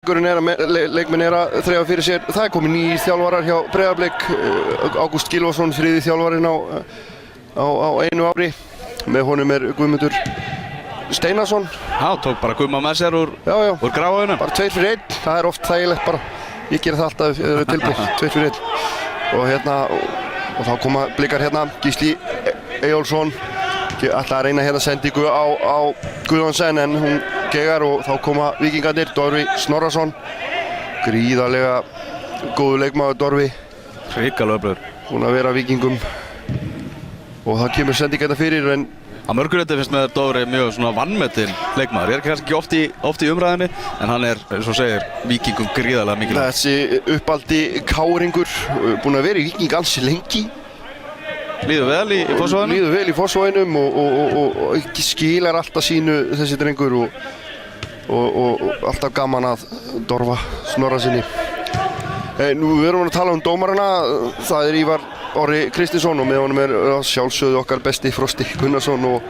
Leikmenn að þreifa fyrir sér. Það komið nýjir þjálfarar hjá Breiðablik. Ágúst Gylfason, þriði þjálfarinn á einu ári. Með honum Guðmundur Steinarsson. Já, tók bara Guðma með sér úr gráðunum. Bara 2 fyrir 1. Það oft þægilegt bara. Ég geri það alltaf tilbúið, 2 fyrir 1. Og þá koma Blikar Gísli Eyjólfsson. Ætlaði að reyna sendingu á Guðjónsson en hún gegar og þá koma Víkingarnir, Dorri Snorrason. Gríðarlega góður leikmaður Dorri. Hrikalega öflugur. Búinn að vera Víkingum. Og það kemur sending fyrir en að mörguleyti finnst mér Dóri mjög svona vannmetinn leikmaður. Ég kannski ekki oft í umræðinni en hann eins og segir Víkingum gríðarlega mikilvægt. Þessi uppaldi káringur, búinn að vera í Víking ansi lengi. Líður vel í Fossvoginum? Líður vel í Fossvoginum og skilar alltaf sínu þessi drengur og alltaf gaman að Dorfa Snorrasinni. Nú við erum að tala dómarana. Það Ívar Orri Kristinsson og með honum sjálfsögðu okkar besti Frosti Gunnarsson og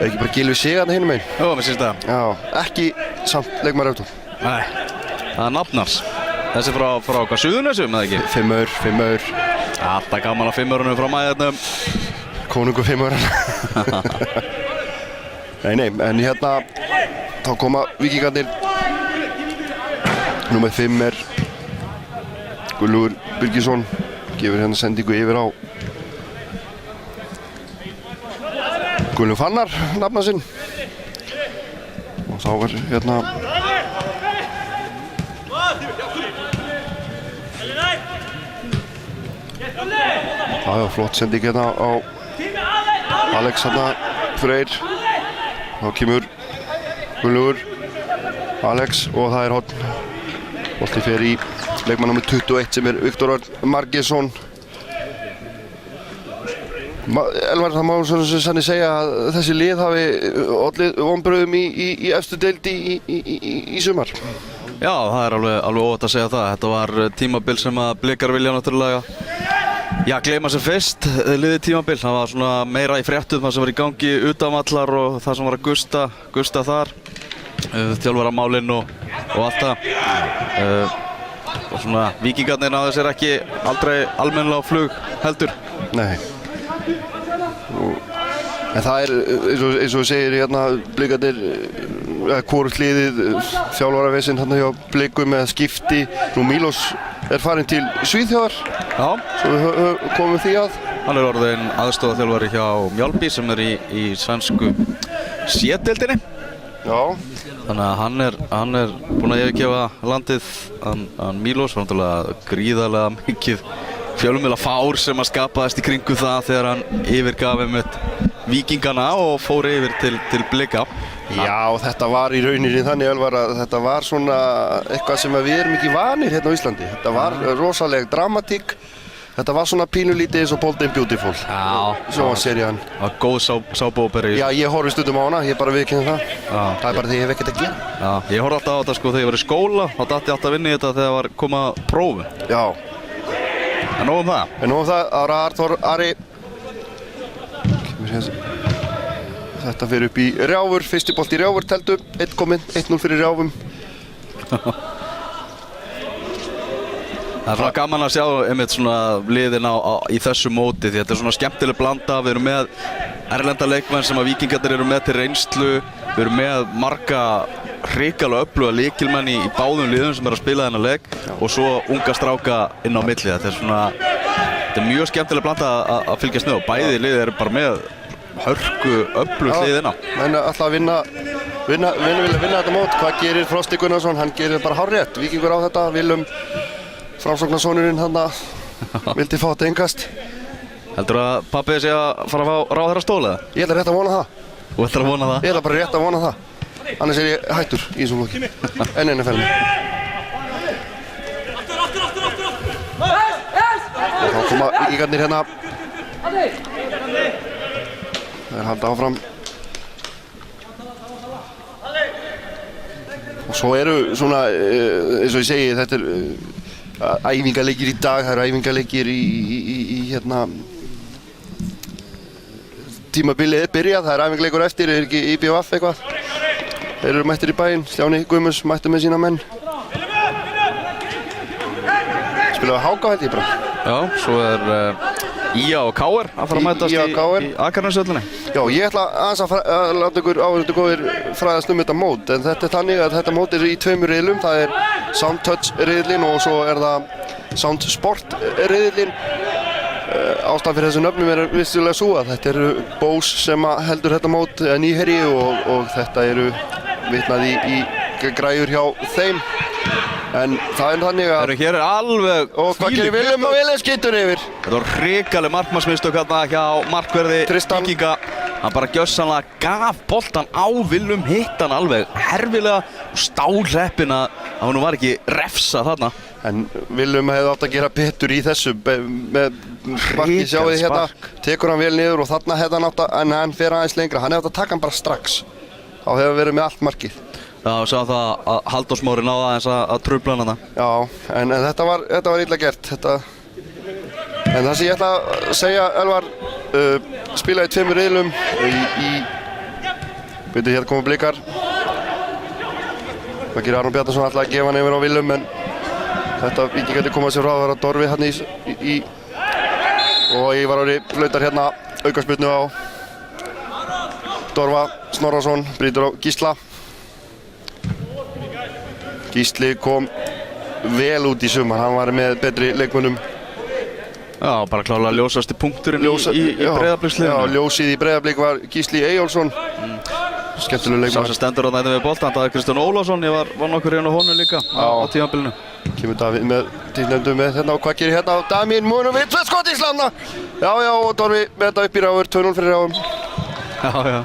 ekki bara Gylfi Sig hinum megin. Jó, mér syns það. Já, ekki samt leikmaður Efton. Nei, það nafnars. Þessi frá hvað, Suðurnesjum eða ekki? 5 aur. Alltaf gaman að 5 aurunum frá mæðarnum. Konungur 5 aurana. Nei, en þá koma Víkingarnir. Númer 5 Guðlaugur Birgisson. Gefur sendingu yfir á Guðlaug Fannar, nafna sinn. Og þá var flott sending á Alex Freyr. Þá kemur Guðlaugur Alex og það horn. Bolti fer í leikmann nr. 21 sem Viktor Örn Margeirsson. Elvar, það má sannig segja að þessi lið hafi ollið vonbrigðum í efstu deild í sumar. Já, það alveg óvægt að segja það. Þetta var tímabil sem að Blikar vilja náttúrulega gleyma sér fyrst, liðið tímabil. Það var svona meira í fréttum það sem var í gangi utanvallar og það sem var að gusta þar. Þjálfaramálin og allt það. Og svona Víkingarnir náðu sér ekki aldrei almennilega á flug heldur. Nei. En það eins og segir Blikarnir hvort liðið þjálfaravesinn hjá Blikum með skipti. Nú Mílos farinn til Svíþjóðar. Já. Svo við komum því að. Hann orðinn aðstoðarþjálfari hjá Mjálby sem í sænsku C-deildinni. Já. Þannig að hann er búinn að yfirgefa landið. Hann Mílos var náttúrulega gríðarlega mikið fjölmiðla fár sem að skapaðist í kringu það þegar hann yfirgaf Víkingana og fór yfir til Blika. Já, þetta var í rauninni þannig Elvar að þetta var svona eitthvað sem við erum ekki vanir á Íslandi. Þetta var rosaleg dramatík. Þetta var svona pínulítið eins og Bold and Beautiful. Já. Svo var serían. Það var góð sápuópera. Já, ég horfi stundum á hana, ég bara viðurkenni það. Já. Það bara því ég hef ekkert að gera. Já, ég horfði alltaf á þetta þegar ég var í skóla. Þá datt ég alltaf inn í þetta þegar var komið að prófi. Já. En nóg það. Ára Arþór Ari. Þetta fer upp í Rjáfur, fyrsti bolt í Rjáfur teldu. 1 kominn, 1-0 fyrir Rjáfum. Það er svona gaman að sjá einmitt svona liðin í þessu móti því þetta er svona skemmtileg blanda. Við erum með erlenda leikmenn sem að Víkingarnir eru með til reynslu. Við erum með marga hrikalega öfluga lykilmenn í báðum liðum sem að spila þennan leik og svo unga stráka inn á milli. Þetta er mjög skemmtileg blanda að fylgjast með og bæði liðið eru bara með hörku öflugt liðina. Menn alltaf vilja vinna þetta mót. Hvað gerir Frosti Gunnarsson? Hann gerir bara hárrétt. Víkingur á þetta, Willum Framsóknarsonurinn vildi fá þetta innkast. Heldur að pabbi sé að fara að fá ráðherra stóla? Ég ætla rétt að vona það. Þú ætlar að vona það? Ég ætla bara rétt að vona það. Annars ég hættur í þessum flokki. En einu ferðinni. Og þá koma Víkingarnir Það halda áfram. Og svo eru svona, eins og ég segi, þetta æfingaleikir í dag, það eru æfingaleikir í tímabilið byrjað, það er æfingaleikur eftir, ekki IBVF eitthvað. Þeir eru mættir í bæinn, Stjáni Guðmunds mættur með sína menn. spilaði Háka held ég bara. Já, svo IA og KR að fara að mætast IA og KR. í Akraneshöllinni. Já, ég ætla aðeins að láta ykkur áhverju góðir fræðast þetta mót, en þetta þannig að þetta mót í 2 riðlum. Það Sound Touch riðlinn og svo það Sound Sport riðlinn. Ástæðan fyrir þessu nöfnum vissulega svo að þetta Bose sem heldur þetta mót nýherji og þetta vitnað í græjur hjá þeim. En það þannig að... Hér alveg... Og hvað gerir Willum og Willum skýtur yfir? Þetta var hrikaleg markmannsmistök hérna hjá markverði Víkinga. Hann bara gjörsamlega gaf boltan á Willum, hitt hann alveg herfilega og stálhreppinn að hann var ekki refsa þarna. En Willum hefði átt að gera betur í þessu með marki, sjáu þið hérna, tekur hann vel niður og þarna hefði hann átt að, en hann fer aðeins lengra, hann hefði átt að taka hann bara strax. Þá hefði verið með allt markið. Já, og sá það að Halldór Smári náði aðeins að trufla hann þarna. Já, en þetta var illa gert. En það sem ég ætla að segja, Elvar, spilaði 2 riðlum veitu, hérna komu Blikar. Það gerir Aron Bjarnason alltaf að gefa hann yfir á Willum, en þetta Víkingarnir koma sér frá að vera Dorfi hérna og Ívar Orri flautar hérna aukaspyrnu á Dorfa Snorrason, brýtur á Gísla. Gísli kom vel út í sumar, hann var með betri leikmönnum. Já, bara klárlega ljósasti punkturinn í Breiðabliksliðinu. Já, ljósið í Breiðablik var Gísli Eyjólfsson. Skemmtileg leikmaður. Sá sem stendur þarna við boltann, það Kristján Ólafsson, ég var nokkur hérna á honum líka á tímabilinu. Kemur Davíð með tíðnefndu með hérna og hvað gerir hérna á Damín Múnovic með skot í slána. Já, og Dorfi með þetta upp í ráður, 2-0 fyrir ráðum. Já.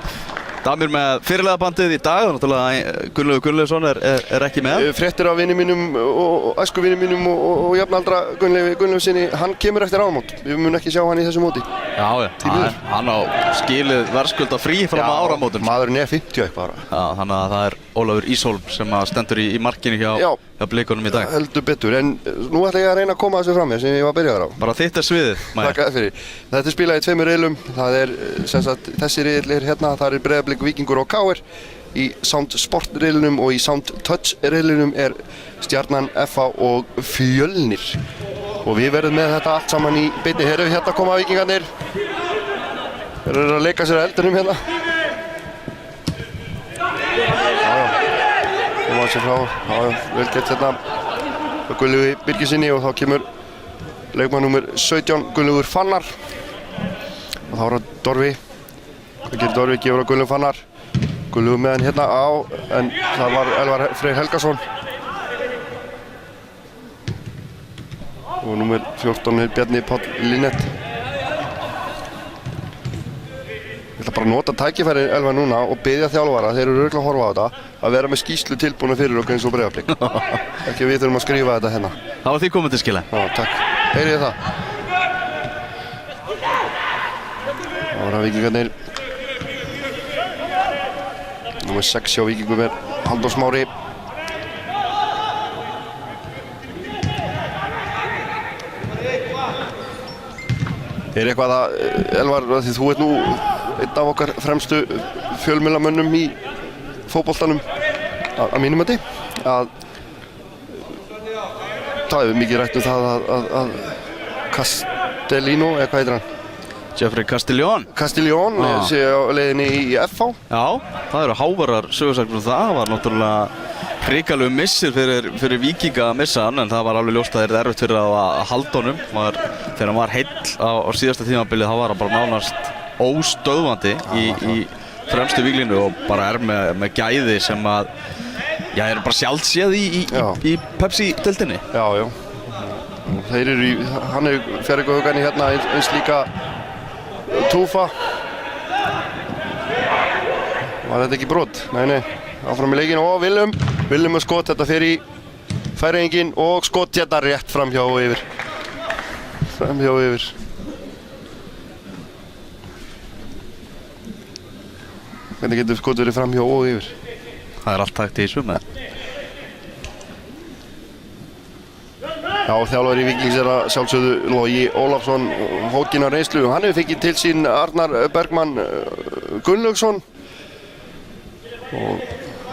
Damir með fyrirliðabandið í dag, náttúrulega Gunnlaugur Gunnlaugsson er ekki með. Fréttir af vinum mínum og æskuvinum mínum og jafnaldra Gunnlaugi Gunnlaugsinni, hann kemur eftir áramót. Við munum ekki sjá hann í þessu móti. Já, hann á skilið verðskulda frí fram á áramótum. Maðurinn 50 eitthvað. Já, þannig að það Ólafur Ísholm sem stendur í markinu hjá Blikunum í dag. Heldur betur, en nú ætla ég að reyna að koma þessu fram hér sem ég var byrjaður á. Bara þitt sviðið, Maja. Takk fyrir. Þetta spilað í 2 riðlum. Það sem sagt, þessi riðil hérna, það Breiðablik, Víkingur og KR. Í Sound Sport riðlinum og í Sound Touch riðlinum Stjarnan, FH og Fjölnir. Og við verðum með þetta allt saman í beinni. Hérna koma Víkingarnir. Þeir að leika sér að eldunum hérna. Koma sér frá, vel gett hérna Gunnlaugi Birgisinni og þá kemur leikmann númer 17, Gunnlaugur Fannar. Og þá það Dorfi. Hvað gerir Dorfi? Gefur á Gunnlaug Fannar. Gunnlaugur með hann hérna á, en það var Elvar Freyr Helgason. Og númer 14 Bjarni Páll Linnet. Ég ætla bara að nota tækifæri Elvar núna og biðja þjálfara, þeir eru örugglega að horfa á þetta, að vera með skýrslu tilbúna fyrir okkur eins og Breiðablik. Ekki við þurfum að skrifa þetta hérna. Það var því komið til skila. Já, takk. Heyrið þið það? Það var að Víkingarnir. Númer 6 hjá Víkingum Halldór Smári. Eitthvað að, Elvar, því þú nú einn af okkar fremstu fjölmiðlamönnum í fótboltanum að mínum mati, að það hefur mikið rætt það að Castellino, eða hvað heitir hann? Jeffrey Castellón sé á leiðinni í FH. Já, það eru hávarar sögursagnir það var náttúrulega hrikalegu missir fyrir Víkinga að missa hann, en það var alveg ljóst að það erfitt fyrir að halda honum. Þegar hann var heill á síðasta tímabilið, þá var hann bara nánast óstöðvandi í fremstu víglínu og bara með gæði sem að eru bara sjaldséð í Pepsi-deildinni. Já. Þeir hann fjarrikauganni hérna eins líka Túfa. Var þetta ekki brot? Nei. Áfram í leikinn og Willum með skot, þetta fer í færingin og skot hérna rétt framhjá og yfir. Hvernig getur skot verið framhjá og yfir? Það allt takt í þessu með. Já, þjálfari Víkings að sjálfsögðu Logi Ólafsson, hókinn á reynslu. Hann hefur fengið til sín Arnar Bergmann Gunnlaugsson og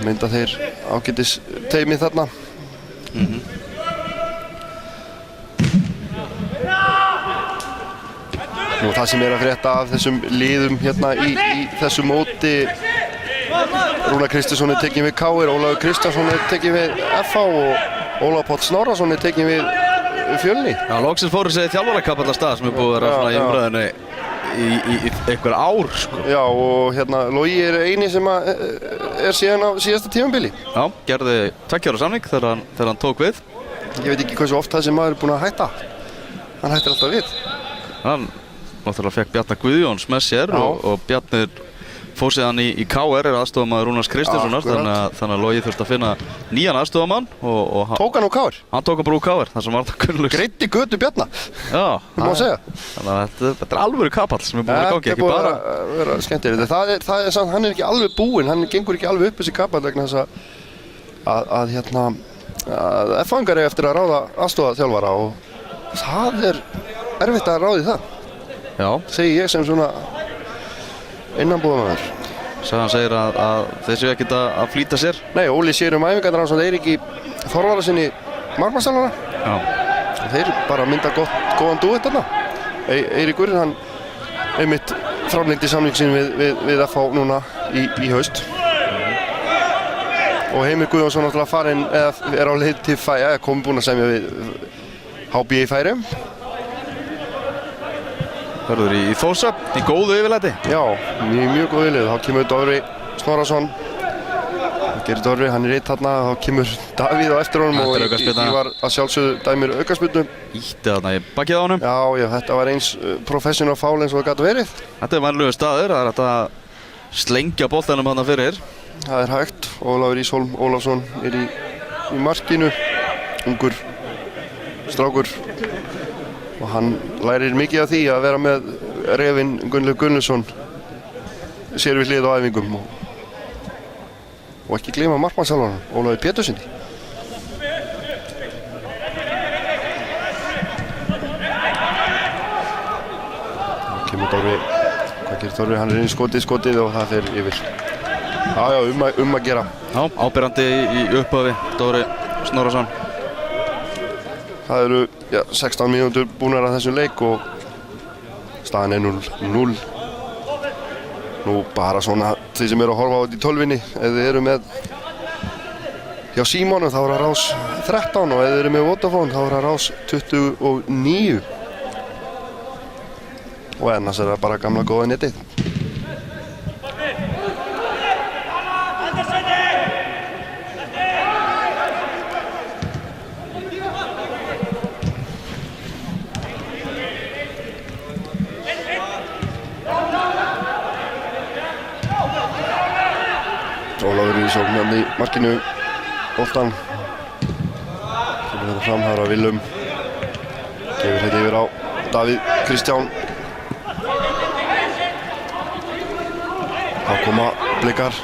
mynda þeir ágætis teimið þarna. og það sem að frétta af þessum liðum hérna í þessu móti. Rúnar Kristinsson tekinn við KR, Ólafur Kristjánsson tekinn við FH og Ólafur Páll Snorrason tekinn við Fjölni. Já, loksins fóru sig þjálfarakapall af stað sem búið að vera svona í umræðinni í einhver ár, sko. Já, og hérna Logi eini sem síðan á síðasta tímabili. Já, gerði 2 ára samning þegar hann tók við. Ég veit ekki hversu oft þessi maður búinn að hætta. Hann hættir alltaf við. Hann náttúrulega fekk Bjarna Guðjóns með sér og Bjarnir fór síðan í KR aðstofamaður Rúnars Kristinssonar, þannig að Logi þurfti að finna nýjan aðstofamann og tók hann úr KR? Hann tók hann bara úr KR, þar sem var það kunnlust. Greiddi götu Bjarna. Já, það má segja. Þannig að þetta alvöru kapall sem búinn að gangi, ekki bara. Þetta er búinn að vera skemmtilegt. Það er samt, hann ekki alveg búinn, hann gengur ekki alveg upp þessi kapall vegna þess að F-fangar eftir að ráða aðstofaþjálfara og það er erfitt að ráði það. Já. Segi ég sem svona innanbúðamaður. Hann segir að þeir séu ekkert að flýta sér. Nei, Óli sér æfingarnar hans og Eiríki Þorvarðarsyni markmannsþjálfara. Já. Og þeir bara mynda góðan dúett þarna. Eiríkur, hann einmitt framlengdi samning sín við FH núna í haust. Og Heimir Guðjónsson náttúrulega farinn eða á leið til búinn að semja við HB í Færeyjum. Hörður í Þórshöfn, í góðu yfirlæti. Já, mjög góðu yfirlæti. Þá kemur Dofri Snorrason. Gerir Dofri, hann reitt þarna. Þá kemur Davíð á eftir honum og ég var að sjálfsögðu dæmir aukaspyrnu. Ítti þarna í bakið á honum. Já, þetta var eins professional foul eins og það gat verið. Þetta er vanlegur staður, það er hægt að slengja boltanum þarna fyrir. Það er hægt. Ólafur Ísholm Ólafsson í markinu. Ungur strákur. Og hann lærir mikið af því að vera með refinn Gunnlaug Gunnlaugsson sér við hlið á æfingum og ekki gleyma markmannsþjálfarann Ólafi Pétursinni. Það kemur Dóri, hvað gerir Dóri? Hann er inn í skotið og það fer yfir. Já, að gera. Já, áberandi í upphafi, Dóri Snorrason. Það eru 16 mínútur búnar að þessum leik og staðan er 0-0. Nú bara svona þeir sem eru að horfa á þetta í tölvinni, ef þið eru með hjá Símónum þá er það rás 13 og ef þið eru með Vodafone þá er það rás 29. Og annars er það bara gamla góða netið. Ólafur í sóknarni í markinu, boltan. Kemur þetta fram, það er að Willum. Gefur þetta yfir á Davíð Kristján. Þá koma blikar.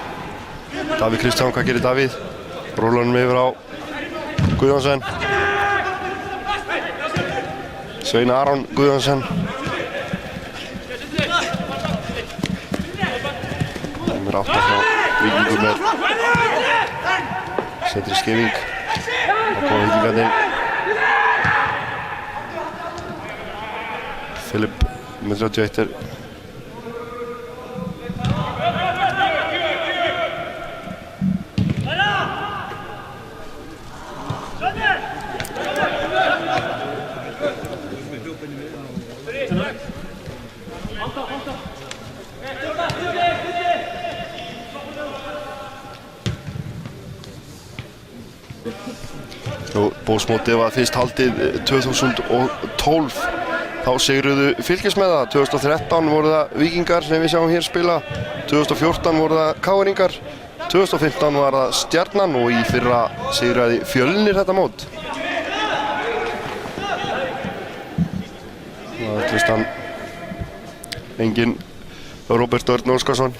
Davíð Kristján, hvað gerir Davíð? Rúlar hann yfir á Guðjónsson. Svein Aron Guðjónsson. Númer 8 hjá Víkingur með setri skefing. Þá koma Víkingarnir. Filip með 31 Bósmótið var fyrst haldið 2012. Þá sigruðu Fylkismenn það. 2013 voru það Víkingar sem við sjáum hér spila. 2014 voru það KR-ingar. 2015 var það Stjarnan og í fyrra sigraði Fjölnir þetta mót. Það er Tristan engin Róbert Örn Óskarsson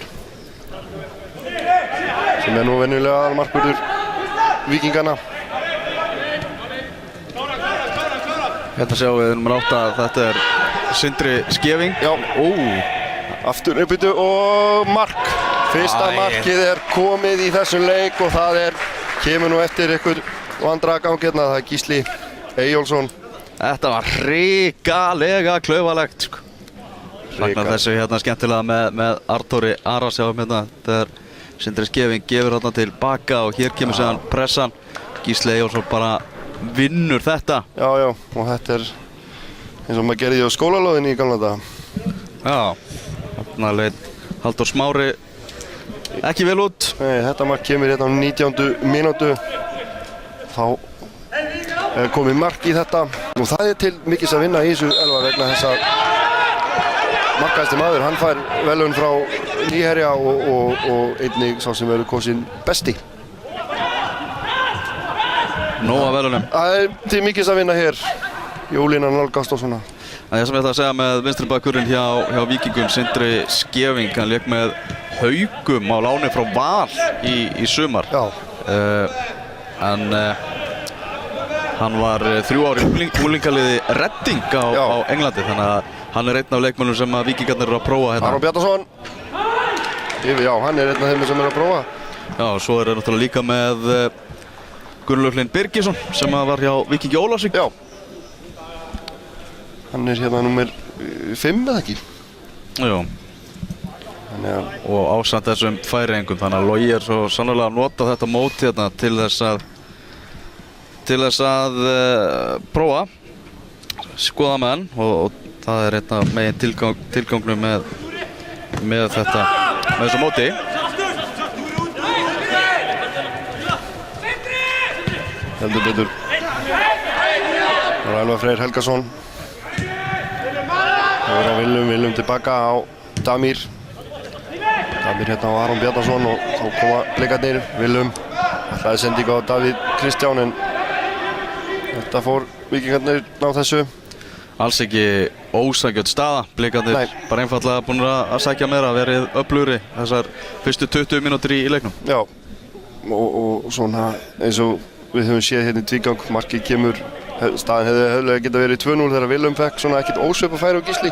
sem er nú venjulega aðalmarkvörður Víkinganna. Hérna sjáum við nummer 8 að þetta er Sindri Skeving. Já, aftur uppbyttu og mark. Fyrsta markið er komið í þessum leik og það kemur nú eftir einhver vandragang hérna, það er Gísli Eyjólfsson. Þetta var hrikalega klaufalegt, sko. Fagnar þessu hérna skemmtilega með Artúri Ara sjáum hérna þegar Sindri Skeving gefur hérna til baka og hér kemur séðan pressan. Gísli Eyjólfsson bara vinnur þetta. Já, og þetta eins og maður gerði á skólalóðinni í gamla daga. Já, þarna leit Halldór Smári ekki vel út. Nei, þetta mark kemur hérna á 19. mínútu. Þá komið mark í þetta og það til mikils að vinna í þessu Elvar vegna þess að markahæsti maður, hann fær velun frá nýherja og einnig sá sem verður kosin besti. Nóa velunum. Það til mikils að vinna hér, jólina nálgast og svona. Það sem ég ætla að segja með vinstri bakkurinn hjá Víkingum, Sindri Skeving, hann lék með Haugum á láni frá Val í sumar. Já. En hann var 3 ár í úlingaliði Redding á Englandi, þannig að hann einn af leikmönnum sem að Víkingarnir eru að prófa hérna. Aron Bjarnason. Já, hann einn af þeim sem eru að prófa. Já, svo það náttúrulega líka með Gunnlaug Hlynd Birgisson sem var hjá Víkingi Ólafsvík. Já. Hann hérna númer 5 eða ekki? Jú. Og ásamt þessum Færeyingum, þannig að Logi svo sannarlega að nota þetta mót hérna til þess að prófa, skoða með hann og það einn af megin tilgangnum með þessu móti. Heldur betur. Það er Elvar Freyr Helgason. Það er á Willum tilbaka á Damir hérna á Aron Bjarnason og þá koma blikarnir. Willum ætlaði sendingu á Davíð Kristján en þetta fór Víkingarnir á þessu. Alls ekki ósanngjörn staða. Blikarnir bara einfallega búin að sækja meira, verið öflugri þessar fyrstu 20 mínútur í leiknum. Já, og svona eins og við höfum séð hérna í tvígang, markið kemur, staðin hefði höfðlega getað verið 2-0 þegar Willum fekk svona ekkert ósvipað færi á Gísli.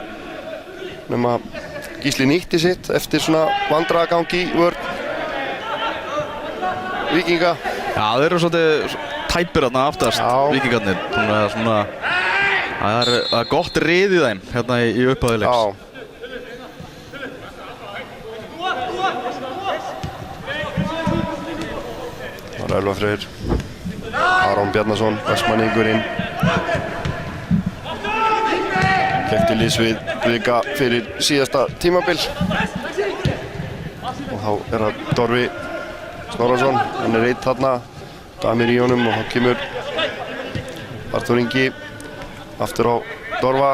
Nema Gísli nýtti sitt eftir svona vandræðagang í vörn Víkinga. Já, þeir eru svolítið tæpir þarna aftast, Víkingarnir. Það er gott rið í þeim hérna í upphafi leiks. Já. Það er Elvar Freyr. Aron Bjarnason, vestmanningurinn. Keppti liðs við Blika fyrir síðasta tímabil. Og þá er það Dorfi Snorrason, hann er einn þarna, Damir í honum og þá kemur Artúr Ingi aftur á Dorfa.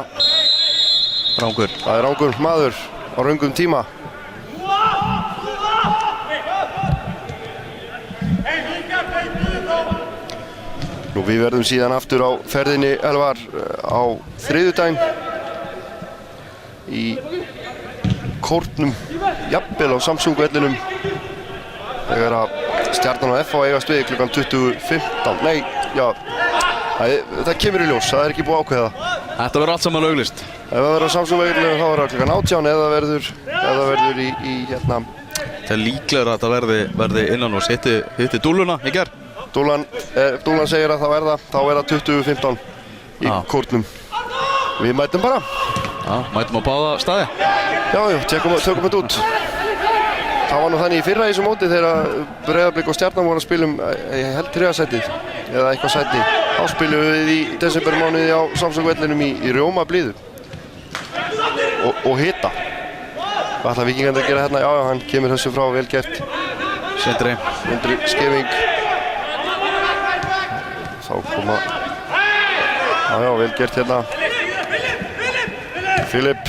Rangur. Það er rangur maður á röngum tíma. Nú við verðum síðan aftur á ferðinni Elvar á þriðjudaginn í Kórnum, jafnvel á Samsung-vellinum þegar að Stjarnan og FH eigast við klukkan 20:15. Nei, já, það kemur í ljós, það er ekki búið að ákveða. Þetta verður allt saman auglýst. Ef það verður á Samsung-vellinum þá verður það klukkan 18 eða verður í hérna. Það er líklegur að þetta verði innan og hitti dúlluna í gær. Dúllan segir að þá er það 20:15 í Kórnum. Við mætum bara. Já, mætum á báða staði. Já, tökum þetta út. Það var nú þannig í fyrra í þessu móti þegar Breiðablik og Stjarnan voru að spila ég held 3. sætið eða eitthvað sæti. Þá spilum við í desembermánuði á Samsung-vellinum í rjóma blíðu og hita. Hvað ætla Víkingarnir að gera hérna? Já, hann kemur þessu frá, vel gert. Sindri Skeving. Þá koma já, vel gert hérna. Filip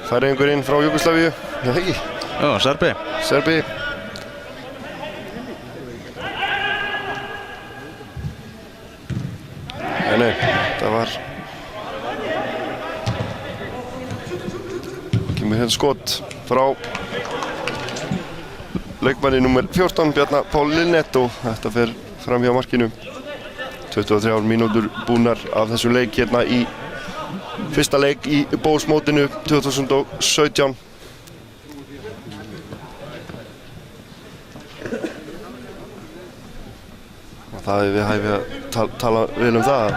Færeyingurinn frá Júgóslavíu, það ekki? Já, Serbi. Nei, það var kemur hérna skot frá leikmanni númer 14, Bjarna Pál Lilnett og þetta fer fram hjá markinu. 23 mínútur búnar af þessum leik hérna í fyrsta leik í Bósmótinu 2017. Og það er við hæfi að tala vel um það.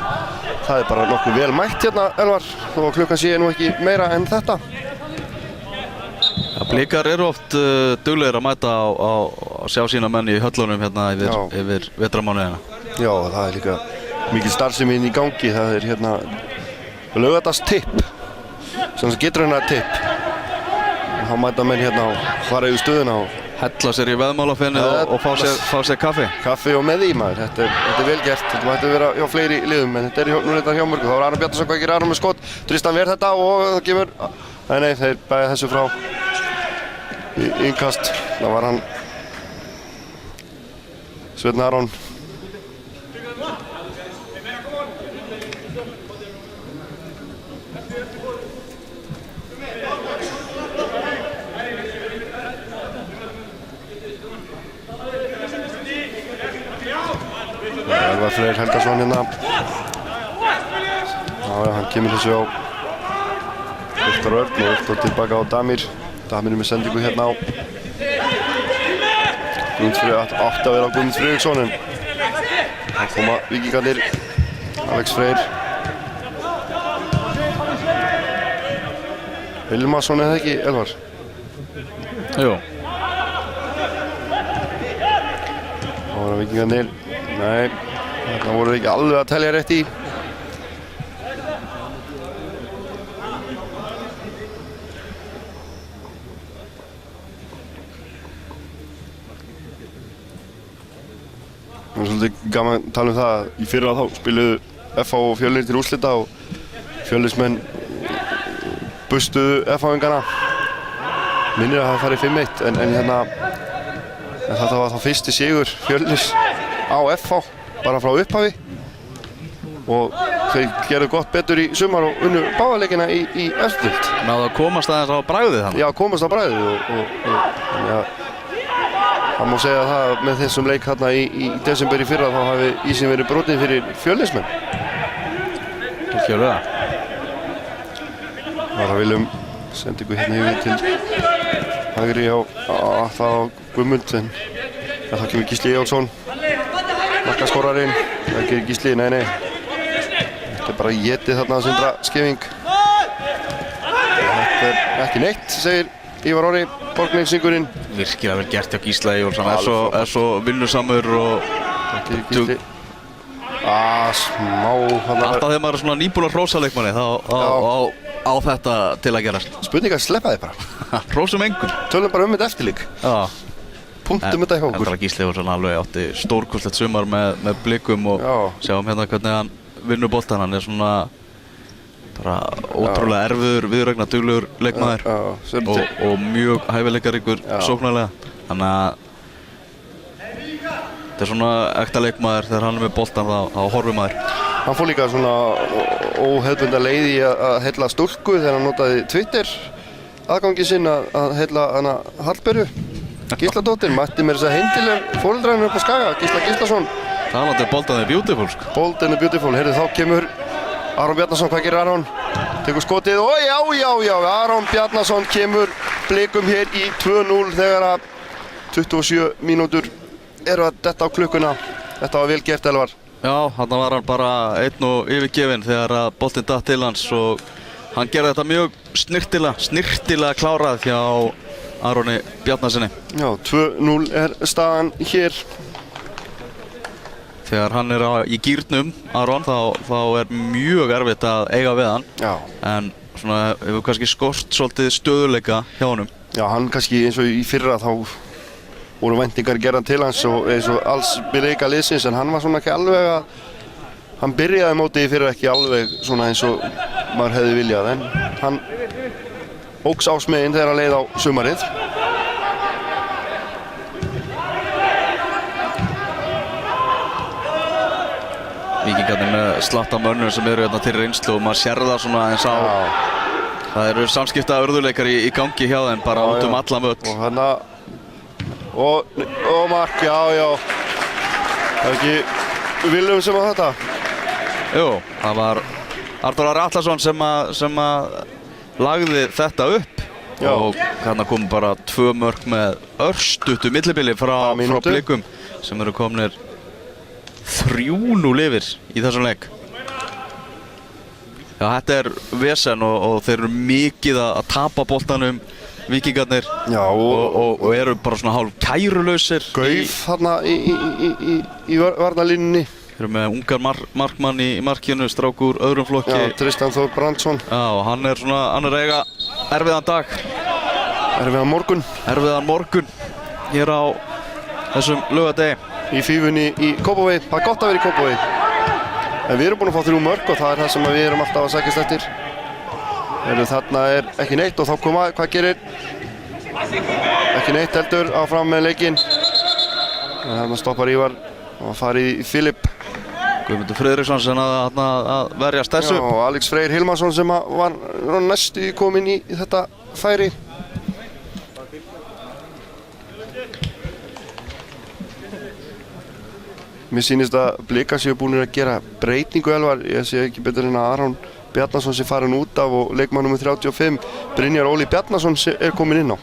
það bara nokkuð vel mætt hérna, Elvar, þó að klukkan sé nú ekki meira en þetta. Ja, Blikar eru oft duglegir að mæta á sjá sína menn í höllunum hérna yfir vetramánuðina. Já, það líka mikil starfsemi inn í gangi. Það hérna laugardagstipp, sem getur hérna tipp. Þá mæta menn hérna og fara yfir stöðuna og hella sér í veðmálafennið og fá sér kaffi. Kaffi og með í maður. Þetta er vel gert. Þetta mætti vera hjá fleiri liðum, en þetta nú þetta hjá mörgu. Þá var Aron Bjarnason, hvað gerir Aron með skot? Tristan ver þetta og það kemur... Nei, þeir bæði þessu frá í innkast. Það var hann Sveinn Aron. Elvar Freyr Helgason hérna. Já, hann kemur þessu á Viktor Örn og Viktor tilbaka á Damir. Damir með sendingu hérna á átti að vera á Guðmund Friðriksson, en það koma víkingarnir. Alex Freyr Hilmarsson eða ekki, Elvar? Jú. Það voru víkingarnir. Nei, þetta voru ekki alveg að telja rétt í. Það er svolítið gaman að tala það að í fyrra þá spiluðu FH og Fjölnir til úrslita og Fjölnismenn bustuðu FH-ingana. Minnir að það farið 5-1, en þetta var þá fyrsti sigur Fjölnis á FH bara frá upphafi og þeir gerðu gott betur í sumar og unnu báðarleikina í eftir deild. Náðu að komast aðeins á bragðið þannig? Já, komast á bragðið og það má segja það með þessum leik hérna í desember í fyrra þá hafi ísinn verið brotinn fyrir Fjölnismenn. Algjörlega. Þar að viljum sendingu hérna yfir til hægri á Guðmund, en það kemur Gísli Eyjólfsson. Markaskorarinn, það gerir Gísli, nei. Þetta bara étið þarna að Sindra Skeving. Þetta ekki neitt, segir Ívar Orri, borgneysingurinn. Virkilega vel gert hjá Gísla Eyjólfsson, er svo vinnusamur og... Gísli. Smá... Alltaf þegar maður er svona nýbúinn að hrósa leikmanni, þá á þetta til að gerast. Spurning að sleppa þið bara. Hrósum engur. Tölum bara þetta eftirleik. Já. Punktum þetta hjá okkur. Endala Gísli Eyjólfsson alveg átti stórkostlegt sumar með Blikum og sjáum hérna hvernig hann vinnur boltan. Hann er svona bara ótrúlega erfiður, viðuregna, duglegur leikmaður og mjög hæfileikaríkur sóknarlega. Þannig að þetta er svona ekta leikmaður þegar hann er með boltan þá horfir maður. Hann fór líka svona óhefðbundna leið í að heilla stúlku þegar hann notaði Twitter aðgangi sinn að heilla hana Hallberu. Gísladóttir mætti mér þess að heimdileg fóreldræðinu upp á Skaga, Gísla Gíslason. Talandi Bold and the Beautiful, sko. Bold and the Beautiful, heyrðu þá kemur Aron Bjarnason, hvað gerir Aron? Tekur skotið og já, Aron Bjarnason kemur Blikum hér í 2-0 þegar að 27 mínútur eru að detta á klukkuna. Þetta var vel gert, Elvar. Já, þarna var hann bara einn og yfirgefinn þegar að boltinn datt til hans og hann gerði þetta mjög snirtilega klárað hjá Aroni Bjarnasinni. Já, 2-0 er staðan hér. Þegar hann er í gírnum, Aron, þá er mjög erfitt að eiga við hann. Já. En svona hefur kannski skort svolítið stöðuleika hjá honum. Já, hann kannski eins og í fyrra þá voru væntingar gerðan til hans og eins og alls byrleika liðsins, en hann var svona ekki alveg að hann byrjaði mótið í fyrra ekki alveg svona eins og maður hefði viljað, en hann óks á smiðinn þegar hann leið á sumarið. Víkingarnir með slatta mönnum sem eru hérna til reynslu og maður sér það svona eins á. Það eru samskipta örðuleikar í gangi hjá þeim bara út um alla völl. Og hérna og mark, já. Það er ekki Willum sem á þetta? Jú, það var Arnór Ari Atlason sem að lagði þetta upp. Já. Og hérna kom bara 2 mörk með örstuttu millibili frá Blikum sem eru komnir 3-0 yfir í þessum leik. Já, þetta er vesen og þeir eru mikið að tapa boltanum, Víkingarnir. Já, og eru bara svona hálf kærulausir. Gauf þarna í varnarlínunni. Þeir eru með ungar markmann í markinu, strák úr öðrum flokki. Já, Tristan Þór Brandsson. Já, og hann er að eiga erfiðan dag. Erfiðan morgun. Hér á þessum laugardegi. Í fífunni í Kópavogi. Það er gott að vera í Kópavogi. En við erum búin að fá 3 mörk og það er það sem við erum alltaf að sækjast eftir. Þarna er ekki neitt og þá hvað gerir? Ekki neitt heldur áfram með leikinn. Þarna stoppar Ívar og farið í Filip. Guðmundur Friðriksson sem að verjast þessu. Já, og Alex Freyr Hilmarsson sem var næstu kominn í þetta færi. Mér sýnist að Blikar séu búinir að gera breytingu, Elvar. Ég sé ekki betur en að Aron Bjarnason sé farin út af og leikmann nr. 35, Brynjar Óli Bjarnason, er komin inn á.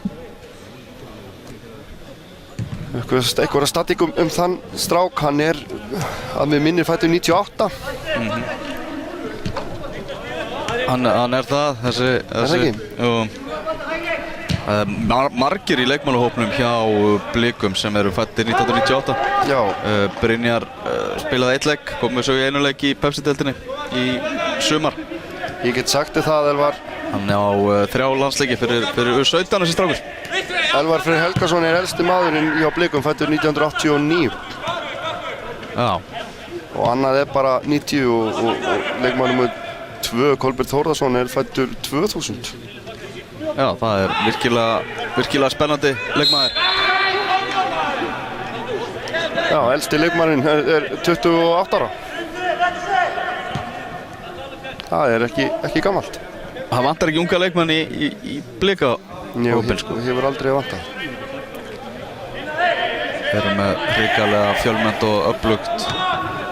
Eitthvað statík þann strák, hann er að mig minnir fættur 98. Hann er það, þessi ekki? Jú. Margir í leikmannahópnum hjá Blikum sem eru fættir 1998. Já. Brynjar spilaði 1 leik, kom með svo í 1 leik í Pepsi-deildinni í sumar. Ég get sagt þér það, Elvar. Hann á 3 landsleiki fyrir U17 þessi strákur. Elvar Freyr Helgason er elsti maðurinn hjá Blikum, fættur 1989. Já. Og annað er bara 90 og leikmann nr. 2, Kolbjörn Þórðarsson, er fættur 2000. Já, það er virkilega spennandi leikmaður. Já, elsti leikmaðurinn er 28 ára. Það er ekki gammalt. Það vantar ekki unga leikmann í Blika hópinn, sko. Hefur aldrei vantað. Þeir eru með hrikalega fjölmennt og öflugt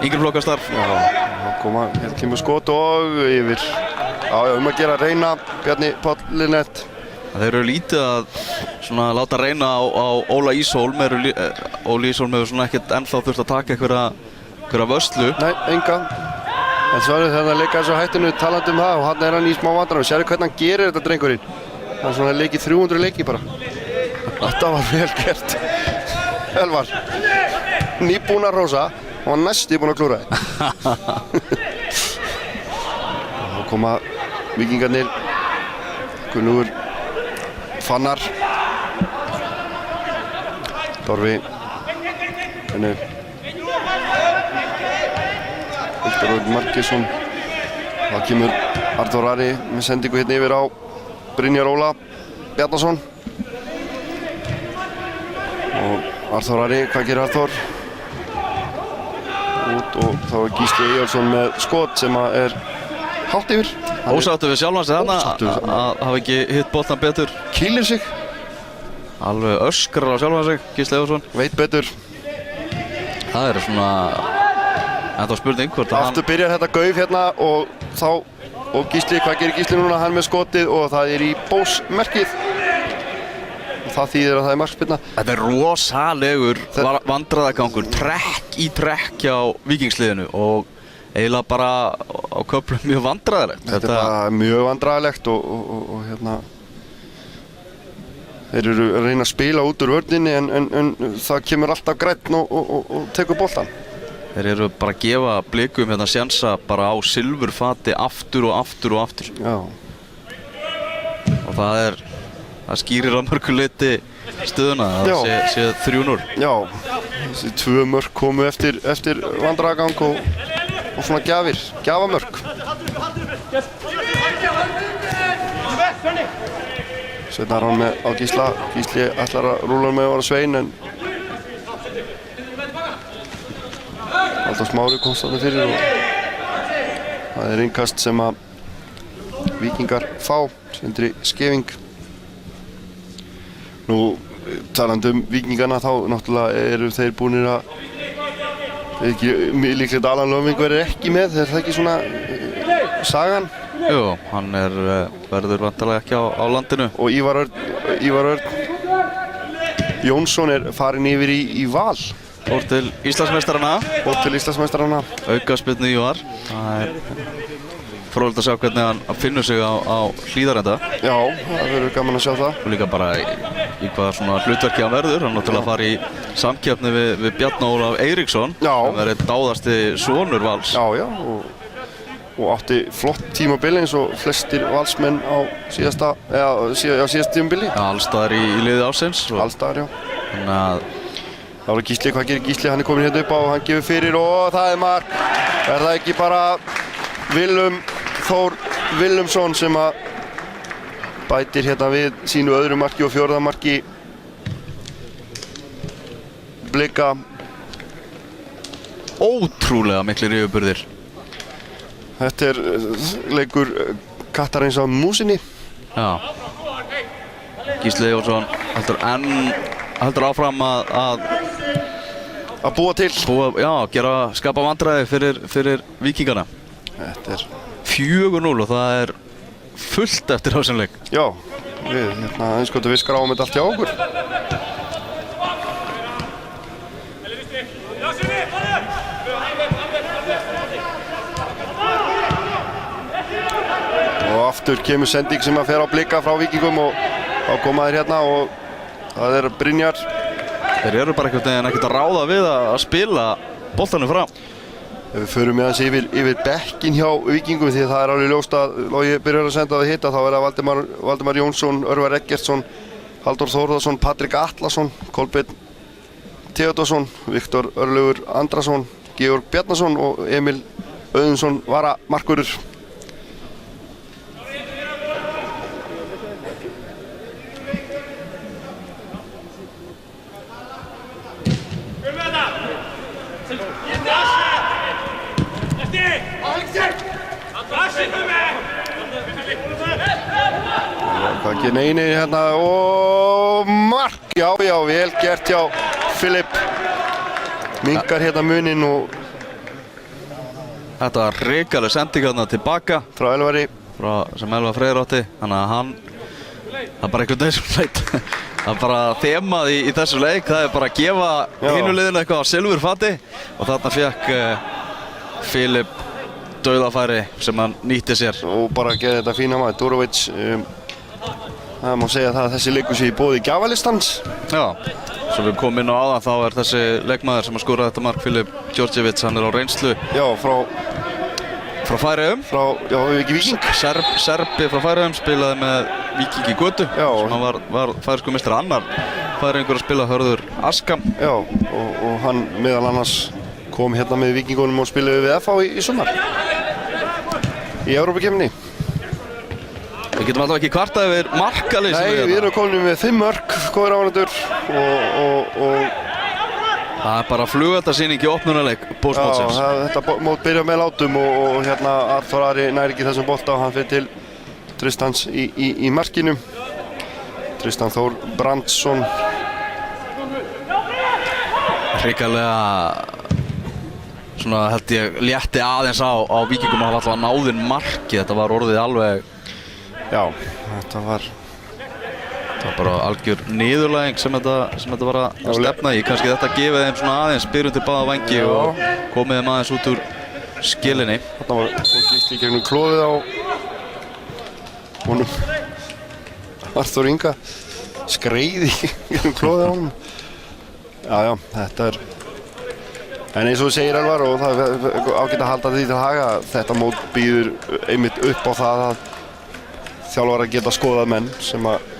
yngreflokkastarf. Já, hér kemur skot og yfir. Já, að gera Reyna, Bjarni Páll Linett. Þeir eru lítið að láta reyna á Óla Ísholm. Óli Ísholm hefur ekkert ennþá þurft að taka einhverja vörslu. Nei, enga. En svo er þetta leika eins og hættinu talandi það og hann er hann í smá vandræðum. Sérðu hvernig hann gerir þetta, drengurinn. Hann er leikið 300 leiki bara. Þetta var vel gert. Elvar. Nýbúinn að rósa og hann næstu búinn að klúra þig. Þá koma Víkingarnir. Gunnlaugur Fannar. Dorfi. Viktor Örn Margeirsson. Það kemur Arþór Ari með sendingu hérna yfir á Brynjar Óla Bjarnason. Og Arþór Ari, hvað gerir Arþór? Út og þá er Gísli Eyjólfsson með skot sem er hátt yfir. Ósáttur við sjálfan sig þarna að hafa ekki hitt boltan betur. Kýlir sig. Alveg öskrar á sjálfan sig, Gísli Eyjólfsson. Veit betur. Það er svona ennþá spurning hvort að aftur byrjar þetta gauf hérna og Gísli, hvað gerir Gísli núna? Hann með skotið og það er í Bós-merkið. Það þýðir að það er markspyrna. Þetta er rosalegur vandræðagangur, trekk í trekk hjá Víkingsliðinu og eiginlega bara á köflum mjög vandræðilegt. Þetta er bara mjög vandræðilegt og hérna þeir eru að reyna að spila út úr vörninni en það kemur alltaf grænn og tekur boltan. Þeir eru bara að gefa Blikum hérna sjansa bara á silfurfati aftur og aftur og aftur. Já. Og það skýrir að mörgu leyti stöðuna, það sé 3-0. Já, þessi 2 mörk komu eftir vandræðagang og svona gjafamörk. Sveitnar hann með á Gísla. Gísli ætlar að rúla með að vara Svein en Halldór Smári komst þarna fyrir og það er innkast sem að Víkingar fá, Sindri Skeving. Nú, talandi Víkingarna þá náttúrulega eru þeir búinir að líklegt Alan Löfving verður ekki með, er það ekki svona sagan? Jú, hann verður vantarlega ekki á landinu. Og Ívar Örn Jónsson er farin yfir í Val. Fór til Íslandsmeistarana. Aukaspyrnu Ívar. fróðilegt að sjá hvernig hann finnur sig á Hlíðarenda. Já, það verður gaman að sjá það. Og líka bara í hvað svona hlutverki hann verður. Hann náttúrulega fari í samkeppni við Bjarna Ólaf Eiríksson. Já. Hann verður dáðasti sonur Vals. Já, og átti flott tímabil eins og flestir Valsmenn á síðasta tímabili. Já, allstaðar í liði ársins. Allstaðar, já. Þannig að þá er Gísli, hvað gerir Gísli? Hann er komin hérna upp á og hann gefur fyrir og það er mark. Er það ekki bara Willum Þór Willumsson sem að bætir hérna við sínu öðru marki og fjórða marki Blika. Ótrúlega miklir yfirburðir. Þetta er leikur kattarins á músinni. Já. Gísli Jónsson heldur áfram að búa til. Skapa vandræði fyrir Víkingana. Þetta er 4-0 og það er fullt eftir þessum leik. Já, eins og við skráum þetta allt hjá okkur. Og aftur kemur sending sem að fer á Blika frá Víkingum og þá koma þeir hérna og það er Brynjar. Þeir eru bara ekkert að ráða við að spila boltanum fram. Ef við förum með hans yfir bekkin hjá Víkingum því að það er alveg ljóst að Logi byrjar að senda það hitta þá er það Valdimar Jónsson, Örvar Eggertsson, Halldór Þórðarsson, Patrik Atlason, Kolbeinn Theodorsson, Viktor Örlaugur Andrason, Georg Bjarnason og Emil Auðunsson varamarkvörður. Neini hérna og mark, já, vel gert hjá Filip. Minkar hérna muninn og þetta var hrikaleg sending hérna tilbaka frá Elvari sem Elvar Freyr átti, þannig að það er bara einhvern veginn sem leit það er bara þemað í þessu leik, það er bara að gefa hinu liðinu eitthvað á silfurfati og þarna fekk Filip dauðafæri sem hann nýtti sér og bara gerði þetta fína maður, Dúrovic. Það má segja það að þessi leikur sé í boði gjafalistans. Já, sem við komum inn á áðan þá er þessi leikmaður sem að skora þetta mark, Filip Djordjevic, hann er á reynslu. Já, frá Færeyjum. Já, ekki Víking. Serbi frá Færeyjum, spilaði með Víking í Götu. Já. Sem hann var færeyskur meistari, annar Færeyingur að spila, Hörður Askam. Já, og hann meðal annars kom hérna með Víkingunum og spilaði við FH í sumar. Í Evrópukeppninni. Við getum alltaf ekki kvartað yfir markaleysi. Nei, við erum komin með 5 mörk, góður áhorfendur og það er bara flugeldasýning í opnunarleik Bósmótsins. Já, þetta mót byrja með látum og hérna Arþór Ari nær ekki þessum bolta og hann fyrir til Tristans í markinu. Tristan Þór Brandsson. Hrikalega svona held ég létti aðeins á Víkingum að hafa alltaf náðinn marki. Þetta var orðið alveg. Já, þetta var bara algjör niðurlæging sem þetta var að stefna í. Kannski þetta gefið þeim svona aðeins byrjun til báða vængi og komið þeim aðeins út úr skilinni. Þarna var Gísli gegnum klóðið á honum. Arþór Inga skreiði gegnum klóðið á honum. Já, þetta er. En eins og þú segir Elvar og það er ágætt að halda því til haga. Þetta mót býður einmitt upp á það að þjálfarar geta skoðað menn sem að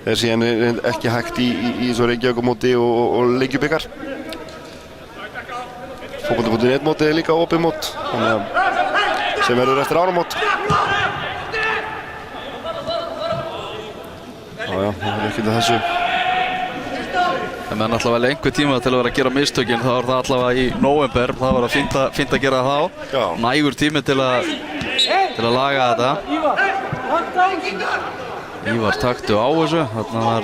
er síðan ekki hægt í svo Reykjavíkurmóti og Lengjubikar. Fótbolti.net mótið er líka opið mót, þannig að sem verður eftir áramót. Já, það er ekkert að þessu. En menn allavega einhver tíma til að vera að gera mistökin, þá er það allavega í nóvember, það var fínt að gera þá. Já. Nægur tími til að laga þetta. Ívar taktu á þessu, þarna var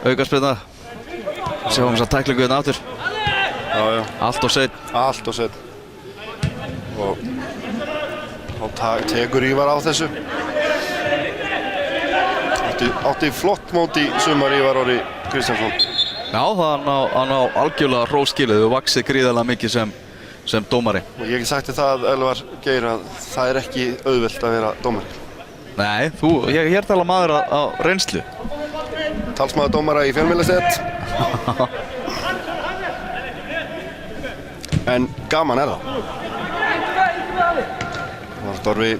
aukaspyrna. Sjáum þess að tæklingu hérna aftur. Já. Allt og seitt. Allt og seitt. Og þá tekur Ívar á þessu. Átti flott mót í sumar Ívar Orri Kristjánsson. Já, hann á algjörlega hróskilið og vaxið gríðarlega mikið sem dómari. Og ég hef sagt þér það, Elvar Geir, að það ekki auðvelt að vera dómari. Nei, hér tala maður á reynslu. Talsmaður dómara í fjölmiðlastétt. En gaman það. Dorfi.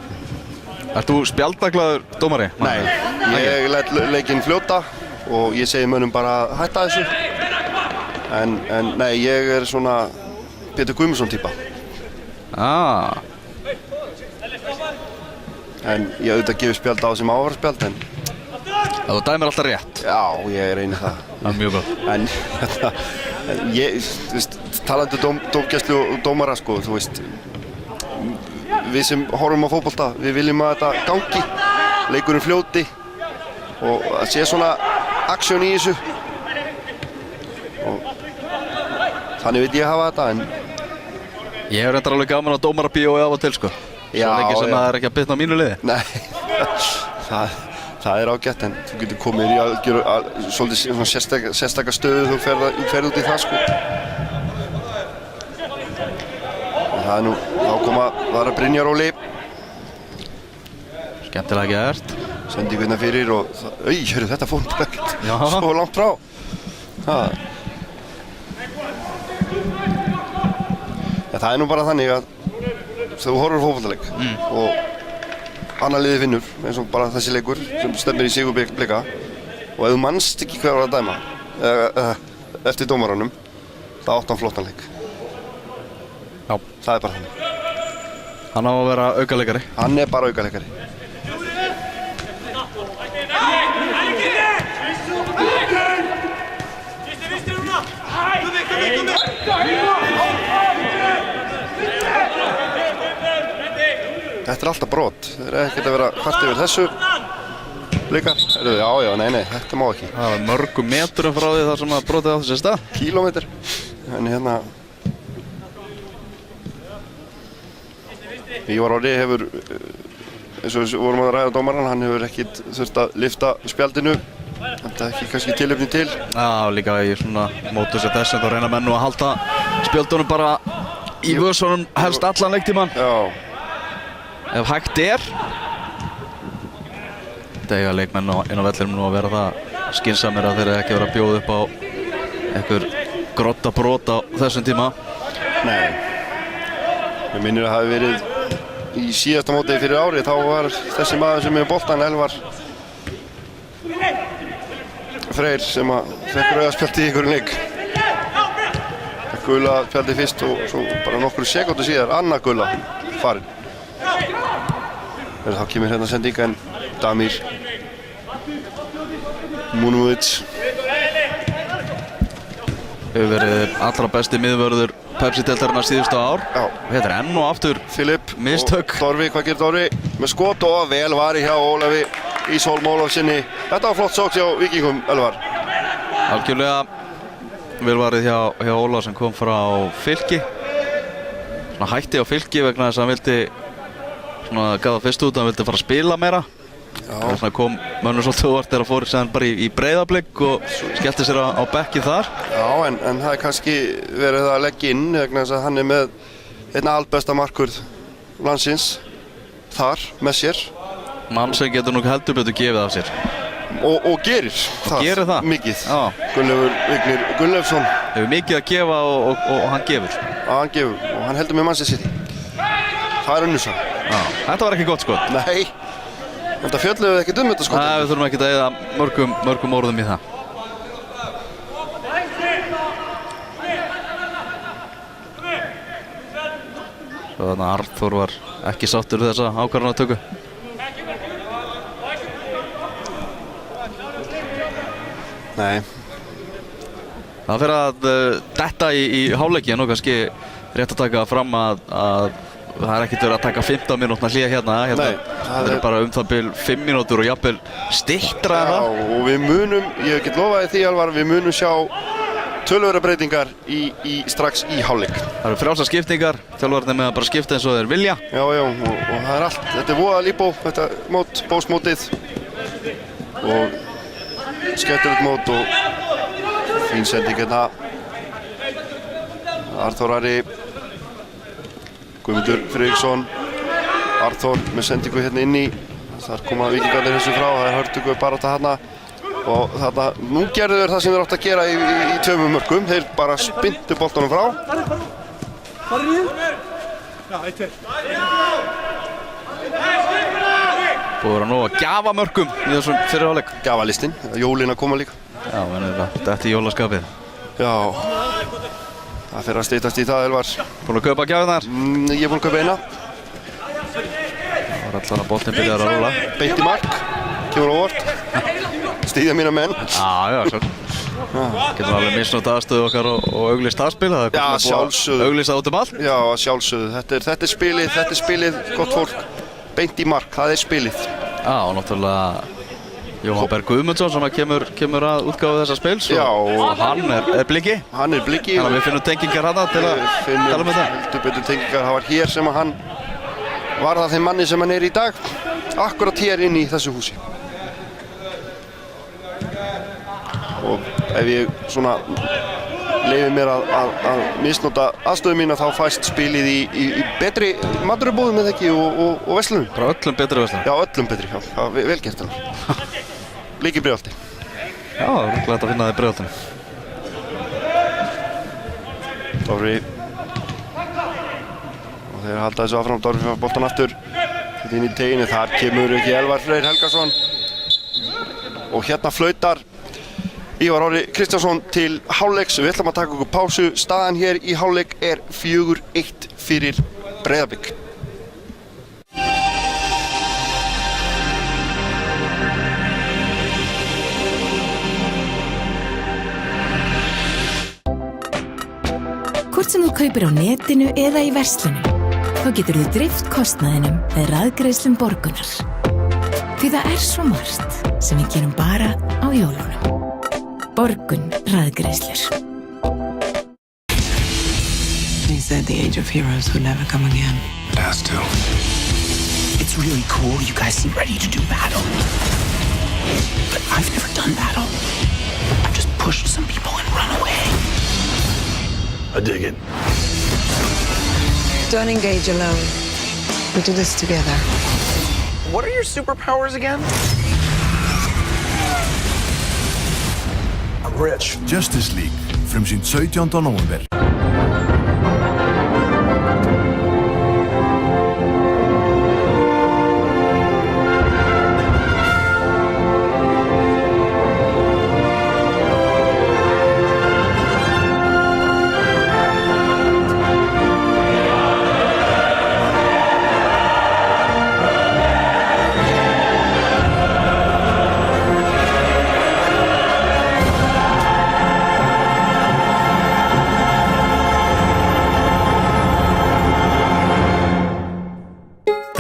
Ert þú spjaldaglaður dómari? Nei, ég let leikinn fljóta og ég segi mönnum bara hætta þessu. En nei, ég svona Pétur Guðmundsson típa. En ég auðvitað gefur spjald á sem ávarspjald, en... Þú dæmir alltaf rétt? Já, ég reyni það. Það mjög gott. En ég, þú veist, talandi dómgæslu og dómara, sko, þú veist, við sem horfum á fótbolta, við viljum að þetta gangi, leikurinn fljóti og að sé svona aksjón í þessu. Og þannig vil ég hafa þetta, en... Ég hef reyndar alveg gaman á dómarabíói af og til, sko. Já, svo lengi sem það er ekki að bitna á mínu liði. Nei, það er ágætt, en þú getur komið í svolítið sérstaka stöðu þú ferð út í það, sko. Það er nú, þá var að Brynjar Óli. Skemmtilega gert. Sendinguna fyrir og hörru, þetta fór ekkert svo langt frá. Það er nú bara þannig að þegar þú horfir á fótboltaleik og annar liði vinnur, eins og bara þessi leikur sem stefnir í sigurblika, og ef þú manst ekki hver var að dæma eftir dómaranum, þá átti hann flottan leik. Já. Það er bara þannig. Hann á að vera aukaleikari. Hann er bara aukaleikari. Þetta er alltaf brot. Það er ekkert að vera hvart yfir þessu. Blikar. Já, nei, þetta má ekki. Það var mörgum metrum frá því þar sem að brotið á þessi stað. Kílómetr. En hérna... Ívar Orri hefur, eins og við vorum að ræða dómarann, hann hefur ekkert þurft að lyfta spjaldinu. Þetta er ekki kannski tilefni til. Já, líka í svona mótus af þess, en þá reyna menn nú að halda spjöldunum bara í vösunum helst allan leiktímann. Já. Ef hægt er. Þetta eiga leikmenn inn á vellinum nú að vera það skynsamir að þeir ekki vera að bjóða upp á einhver grotta brot á þessum tíma. Nei. Ég minnir að það hafi verið í síðasta móti fyrir ári, þá var þessi maður sem er boltan, Elvar Freyr, sem að fekk rauða spjaldi í einhverjum leik. Fekk gula spjaldi fyrst og svo bara nokkru sekúndur síðar annað gula farin. Þá kemur hérna sendinga, en Damir Munovic hefur verið allra besti miðvörður Pepsi-deildarinnar síðustu ár. Já. Þetta er enn og aftur Filip mistök. Og Dorfi, hvað gerir Dorfi? Með skot og vel vari hjá Ólafi Ísholm Ólafsinni. Þetta var flott sókn hjá Víkingum, Elvar. Algjörlega vel varið hjá Ólaf sem kom frá Fylki. Svona hætti á Fylki vegna þess að hann vildi svona gaf það fyrst út að hann vildi fara að spila meira. Þess vegna kom mönnum svolítið óvart þegar hann fór síðan bara í Breiðablik og skellti sér á bekki þar. Já, en það er kannski verið að leggja inn vegna þess að hann er með einna albesta markvörð landsins þar með sér. Mann sem getur nú heldur betur gefið af sér. Og gerir það mikið. Gunnleifur Vignir Gunnleifsson hefur mikið að gefa og hann gefur. Já, hann gefur og hann heldur með Manchester City. Það er önnur saga. Þetta var ekki gott skot. Nei. Þetta fjölluðu ekkert þetta skot. Nei, við þurfum ekki að eyða mörgum orðum í það. Svo þannig að Arþór var ekki sáttur við þessa ákvarðanatöku. Nei. Það fyrir að detta í hálfleikinn og kannski rétt að taka fram að það er ekkert verið að taka 15 mínútna hlé hérna. Nei, það er bara það bil 5 mínútur og jafnvel styttra en það. Já, og við munum, ég get lofaði því Alvar, við munum sjá töluverðar breytingar strax í hálfleik. Það eru frjálsar skiptingar, þjálfarnir með að bara skipta eins og þeir vilja. Já, og það er allt, þetta er voða líbó, þetta mót, bósmótið og skemmtilegt mót og fín sending hérna. Arþór Ari Guðmundur Friðriksson, Arþór með sendingu hérna inn í. Þar koma Víkingarnir þessu frá, það hörtugu bara þetta hérna. Og þarna, nú gerðu þeir það sem þeir átt að gera í tveimur mörkum. Þeir bara spyntu boltanum frá. Búið að nóg að gjafa mörkum í þessum fyrirháleik. Gjafalistinn, jólin að koma líka. Já, en þetta er jólaskapið. Já, það fer að styttast í það, Elvar. Búin að kaupa gjafirnar? Ég er búin að kaupa eina. Það var allan að boltinn byrjar að rúla. Beint í mark, kemur á óvart. Stýðja mína menn. Já, svo. Getum alveg misnótt aðstöðu okkar og auglýst aðspil. Já, sjálfsögðu. Auglýst út allt. Já, sjálfsögðu. Þetta er spilið, gott fólk. Beint í mark, það er spilið. Já, og náttúrulega Jóhann Berg Guðmundsson sem kemur að útgáfu þessa spils. Já, og hann er Bliki. Hann er Bliki. Þannig að við finnum tengingar hana til að tala um þetta. Heldur betur tengingar. Það var hér sem að hann var það þeim manni sem hann er í dag. Akkurat hér inn í þessu húsi. Og ef ég svona leyfi mér að misnota aðstöðu mína þá fæst spilið í betri maturubúðum eða ekki og verslunum. Bara öllum betri verslunum? Já, öllum betri, já, vel gert hann. Bliki Breiðholti. Já, það er glætt að finna það í Breiðholtinu. Dofri. Og þeir halda þessu áfram, Dofri fyrir boltan aftur. Þetta inn í teginu, þar kemur ekki Elvar Freyr Helgason. Og hérna flautar Ívar Orri Kristjánsson til hálfleiks. Við ætlum að taka okkur pásu. Staðan hér í hálfleik er 4-1 fyrir Breiðablik. Hvort sem þú kaupir á netinu eða í verslunum, þá getur þú dreift kostnaðinum með raðgreiðslum Borgunar. Því það er svo margt sem við gerum bara á jólunum. Borgun raðgreiðslur. They said the age of heroes will never come again. It has to. It's really cool. You guys seem ready to do battle. But I've never done battle. I've just pushed some people and run away. I dig it. Don't engage alone. We do this together. What are your superpowers again? I'm rich. Justice League, frumsýnd 17. nóvember.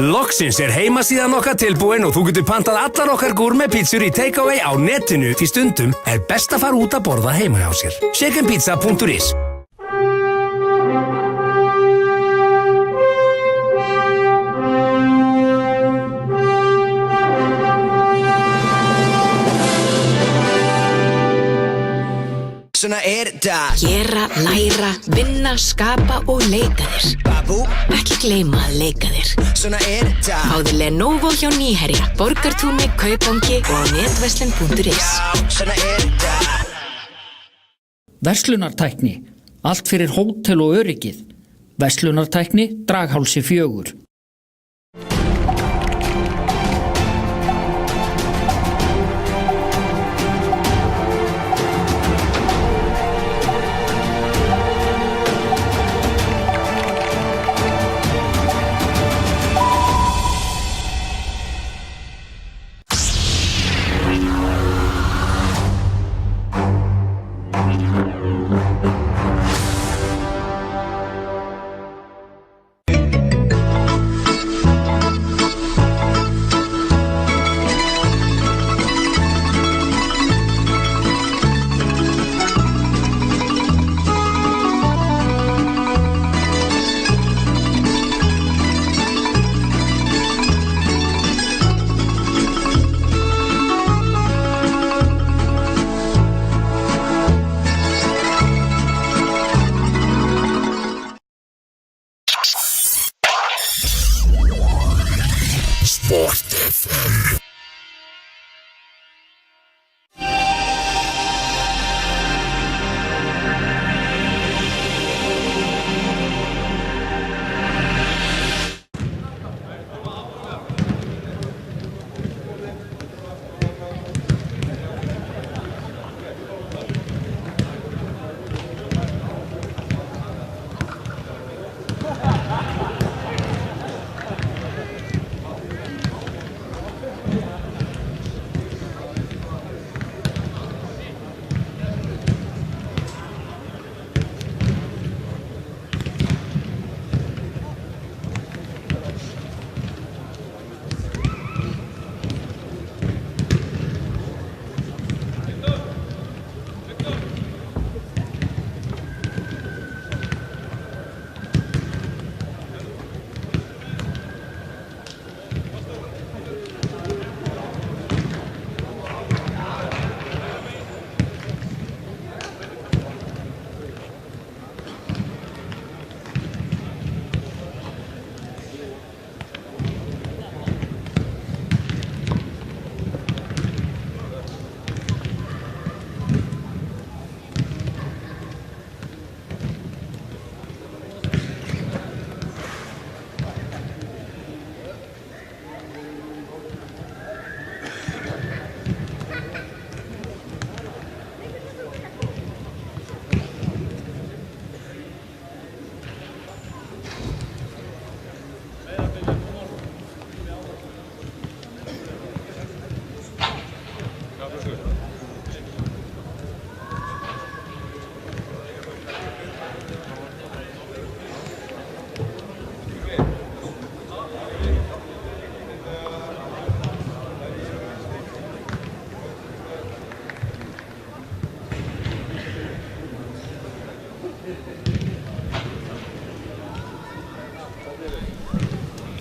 Loksins er heimasíðan okkar tilbúin og þú getur pantað allar okkar gourmetpítsur í takeaway á netinu því stundum er best að fara út að borða heima hjá sér. Shakenpizza.is. Svona þetta. Gera, læra, vinna, skapa og leika þér. Babu. Ekki gleyma að leika þér. Svona þetta. Fáðu Lenovo hjá Nýherja, Borgartúni, Kaupangi og á netverslun.is. Svona þetta. Verslunartækni. Allt fyrir hótel og öryggið. Verslunartækni, Draghálsi 4.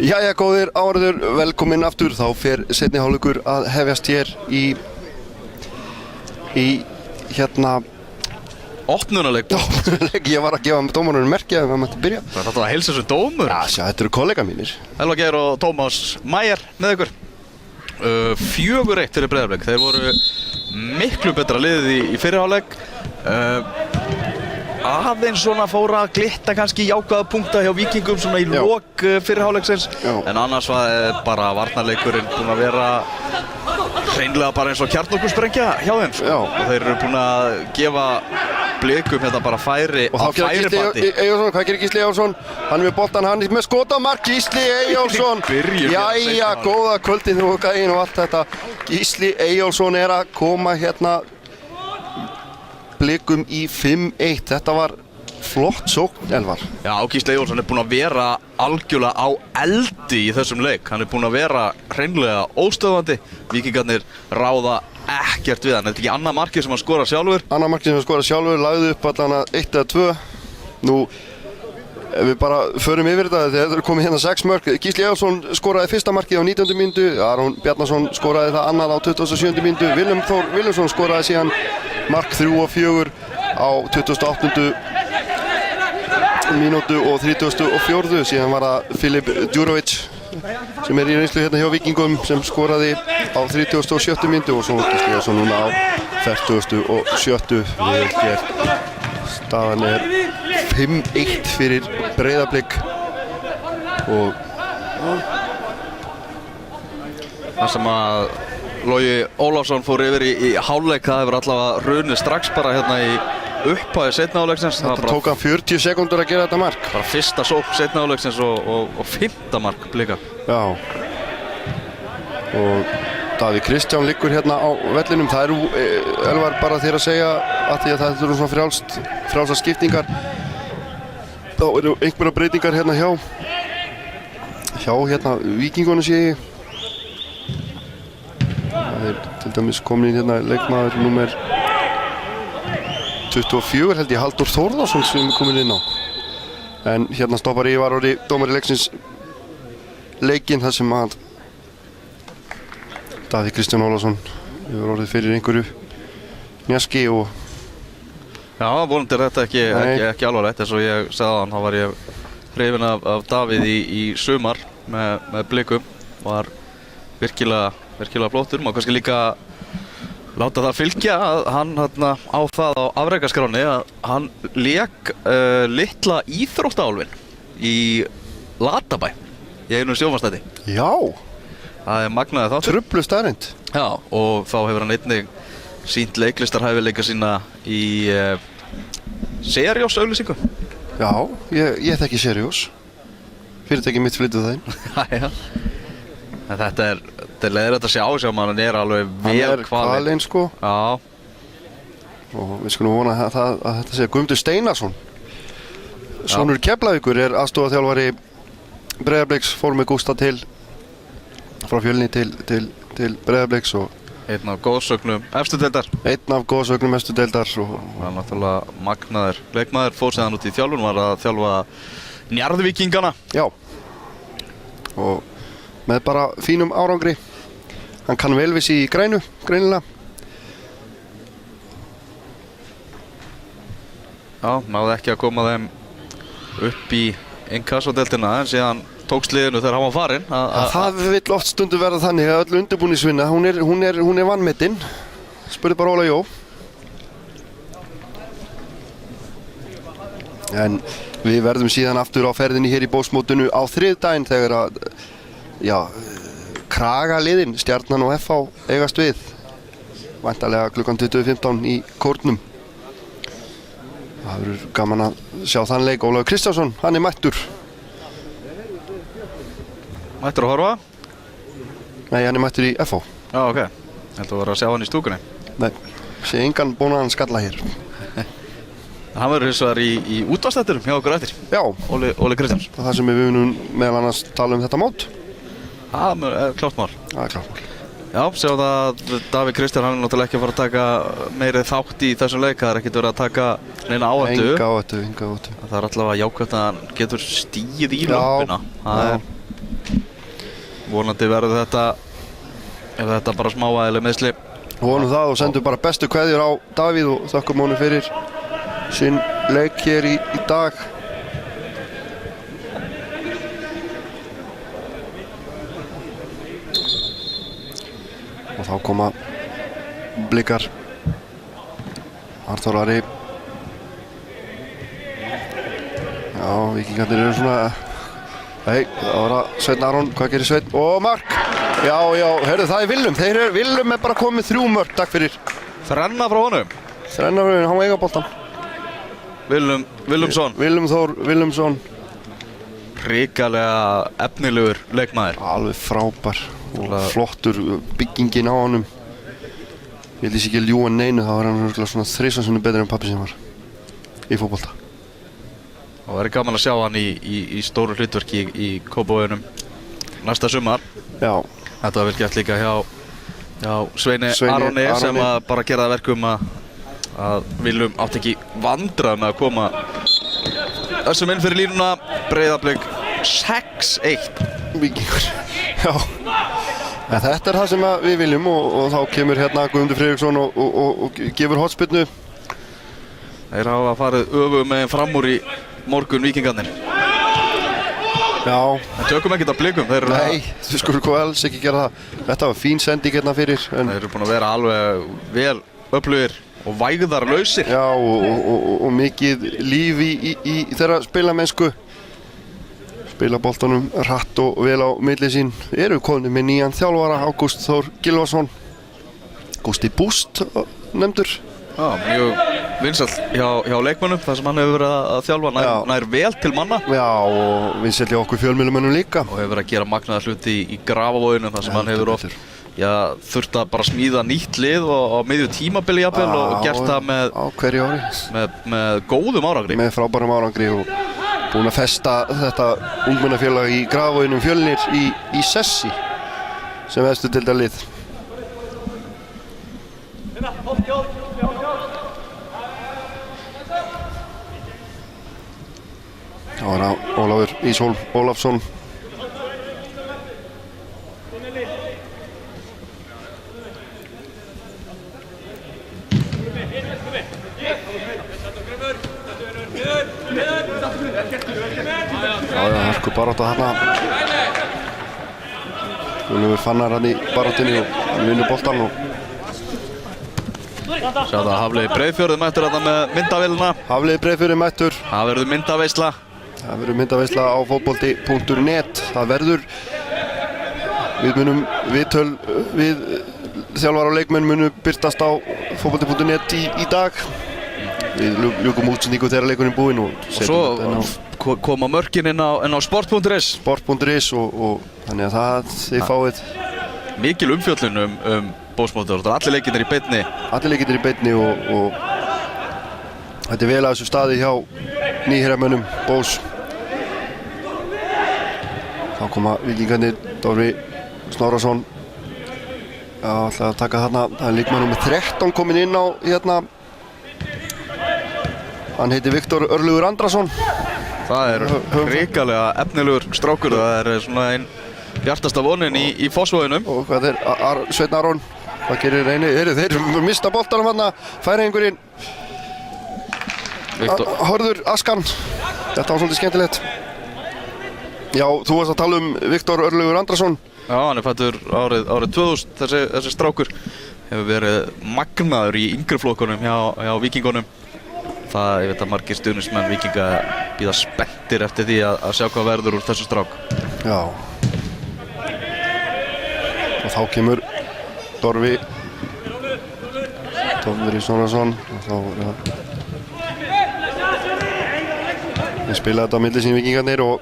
Jæja góðir áhorfendur, velkomin aftur. Þá fer seinni hálfleikur að hefjast hér í hérna opnunarleik. Ég var að gefa dómarunum merki að maður mætti byrja. Það var að heilsa þessu dómur. Já, sjá, þetta eru kollega mínir. Elva Geir og Tómas Mæjar með ykkur. 4-1 fyrir Breiðablik. Þeir voru miklu betra liðið í fyrri hálfleik. Aðeins svona fóra að glitta kannski jákvæða punkta hjá Víkingum svona í lok fyrri hálfleiksins. En annars var bara varnarleikurinn búinn að vera hreinlega bara eins og kjarnorkusprengja hjá þeim. Og þeir eru búin að gefa Blikum hérna bara færi á færibandi. Eyjólfsson, hvað gerir Gísli Eyjólfsson? Hann er með boltan, hann er með skotamark. Gísli Eyjólfsson. Jæja, góða kvöldin og gæðin og allt þetta. Gísli Eyjólfsson er að koma hérna Blikum í 5-1. Þetta var flott sókn, Elvar. Já, Gísli Eyjólfsson er búinn að vera algjörlega á eldi í þessum leik. Hann er búinn að vera hreinlega óstöðvandi. Víkingarnir ráða ekkert við hann. Þetta er ekki annað markið sem hann skorar sjálfur. Annað markið sem hann skorar sjálfur, lagði upp allan að 1 eða 2. Nú, ef við bara förum yfir þetta, þegar þetta er komið hérna 6 mörk. Gísli Eyjólfsson skoraði fyrsta markið á 19. mínútu. Aron Bjarnason skoraði það annað á 27. mínútu. Willum Þór Willumsson skoraði síðan mark 3 og 4 á 28. mínútu og 34. Síðan var það Filip Djurovic sem er í reynslu hérna hjá Víkingum sem skoraði á 37. mínútu og svo Gísli Eyjólfsson núna á 47. vel gert. Staðan er 5-1 fyrir Breiðablik og það sem að Logi Ólafsson fór yfir í hálfleik, það hefur allavega runið strax bara hérna í upphæði seinna hálfleiksins. Þetta tók hann 40 sekúndur að gera þetta mark. Bara fyrsta sókn seinna hálfleiksins og 5. mark Blika. Já. Og Davíð Kristján liggur hérna á vellinum. Það eru Elvar bara þér að segja að því að það eru svona frjálsar skiptingar. Þá eru einhverja breytingar hérna hjá hérna Víkingunum sé ég. Það er til dæmis komin inn hérna leikmaður númer 24 held ég, Halldór Þórðarsson sem er komin inn á. En hérna stoppar Ívar Orri, dómari leiksins leikinn þar sem að Davíð Kristján Ólafsson hefur orðið fyrir einhverju njaski og Já, vonandi er þetta ekki alvarlegt. Eins og ég sagði hann, þá var ég hrifinn af Davíð í sumar með Blikum. Var virkilega flottur. Má kannski líka láta það fylgja að hann á það á afrekaskráni að hann lék litla íþróttaálfinn í Latabæ í einu sjónvarpsþætti. Já, það magnaði þáttur. truflu staðreynd. Já, og þá hefur hann einnig sýnt leiklistarhæfileika sína í Seriós auglýsingu. Já, ég þekki Seriós. Fyrirtæki mitt flyttu það inn. Jæja. En þetta er leiðilegt að sjá sem hann alveg vel Hann er kvalinn sko. Já. Og við skulum vona að þetta sé Guðmundur Steinarsson. Sonur Keflavíkur er aðstoðarþjálfari Breiðabliks, fór með Gústa frá Fjölni til Breiðabliks og einn af góðsögnum efstu deildar. Einn af góðsögnum efstu deildar. Það er náttúrulega magnaður leikmaður, fór síðan út í þjálfun, var að þjálfa Njarðvíkingana. Já. Og með bara fínum árangri. Hann kann vel við sig í greinilega. Já, náði ekki að koma þeim upp í inkasso-deildina en síðan tókst liðinu þegar hann var farinn. Það vill oft stundu verða þannig að öll undirbúningsvinna, hún er vanmetin. Spurði bara Óla Jó. En við verðum síðan aftur á ferðinni hér í Bósmótinu á þriðdaginn þegar að kragaliðin Stjarnan og FH eigast við. Væntanlega klukkan 20:15 í Kórnum. Það verður gaman að sjá þann leik. Ólafur Kristjánsson, hann er mættur. Mættur að horfa? Nei, hann er mættur í FH. Já, ok. Heldur að vera að sjá hann í stúkunni? Nei, sé engan búinn að skalla hér. Hann verður hins vegar í útvarpsþættinum hjá okkur eftir. Já. Óli Kristjáns. Það sem við munum meðal annars tala um þetta mót. Það er klárt mál. Það er klárt mál. Já, sjá það að Davíð Kristján hann er náttúrulega ekki að fara að taka meiri þátt í þessum leik. Það er ekkert verið að taka neina áhættu. Enga áhættu. Það er allavega jákvæmt að hann getur stíð í lömpina. Það er vonandi verður þetta bara smávægileg meiðsli. Vonum það og sendum bara bestu kveðjur á Davíð og þökkum honum fyrir sinn leik hér í dag. Og þá koma Blikar. Arþór Ari. Já, Víkingarnir eru svona. Nei, það var að Sveinn Aron. Hvað gerir Sveinn? Og mark! Já, heyrðu það er Willum. Willum er bara komið 3 mörk. Takk fyrir. Þrenna frá honum. Þrenna frá honum, hann var eiga boltan. Willumsson. Willum Þór Willumsson. Hrikalega efnilegur leikmaður. Alveg frábær og flottur byggingin á honum. Ég held ekki að ljúga neinu, þá var hann svona 3 sinnum betri en pabbi sem var í fótbolta. Og það er gaman að sjá hann í stóru hlutverki í Kópavoginum næsta sumar. Já. Þetta var vel gert líka hjá Sveini Aroni sem að bara gera það verkum að Willum átti ekki vandræð með að koma þessum inn fyrir línuna. Breiðablik 6-1. Víkingur. Já. En þetta er það sem við viljum og þá kemur hérna Guðmundur Friðriksson og gefur hornspyrnu. Þeir hafa farið öfugmegin fram úr í morgun Víkingarnir. Já. En tökum ekkert af Blikum. Nei, þú skulum hvað alls ekki gera það. Þetta var fín sending hérna fyrir. Þeir eru búin að vera alveg vel öflugir og vægðarlausir. Já, og mikið líf í þeirra spilamennsku. Spila boltanum hratt og vel á milli sín. Eru konum með nýjan þjálfara, Ágúst Þór Gylfason. Gústi Búst nefndur. Já, mjög vinsæll hjá leikmönnum þar sem hann hefur verið að þjálfa nær vel til manna. Já, og vinsæll hjá okkur fjölmiðlumönnum líka. Og hefur verið að gera magnaða hluti í Grafarvoginum þar sem hann hefur oft þurft að bara smíða nýtt lið og á miðju tímabili jafnvel og gert það með góðum árangri. Með frábærum árangri og búinn að festa þetta ungmennafélag í Grafarvoginum Fjölnir í sessi sem efstu deildarlið. Það var Ólafur Ísholm Ólafsson. Já, hörku barátta þarna Við fannar hann í baráttunni og hann vinnur boltan og Sjá það, Hafliði Breiðfjörður mættur þarna með myndavélina. Hafliði Breiðfjörður mættur. Það verður myndaveisla. Það verður myndaveisla á fótbolti.net. Það verður, við munum viðtöl við þjálfara og leikmenn munum birtast á fótbolti.net í dag. Við ljúkum útsendingu þegar leikurinn búinn og svo koma mörkin inn á sport.is. Sport.is og þannig að þið fáið mikil umfjöllun Bósmótið. Allir leikirnir í beinni. Allir leikirnir í beinni og þetta vel að þessu staði hjá nýherramönnum Bós. Þá koma Víkingarnir, Dóri Snorrason. Já, ætla að taka þarna, það er leikmaður númer 13 kominn inn á hérna. Hann heitir Viktor Örlygur Andrason. Það er hrikalega efnilegur strákur. Það er svona einn bjartasta vonin í Fossvoginum. Og hvað er Sveinn Aron? Hvað gerir Reyni? Þeir mista boltanum þarna. Færeyingurinn. Hörður Askan. Þetta var svolítið skemmtilegt. Já, þú varst að tala Viktor Örlygur Andrason. Já, hann er fættur árið 2000. Þessi strákur hefur verið magnaður í yngri flokkunum hjá Víkingunum. Ég veit að margir stuðningsmenn Víkinga bíða spenntir eftir því að sjá hvað verður úr þessu strák. Já. Og þá kemur Dorfi Snorrason og þá við spila þetta á milli sín Víkingarnir og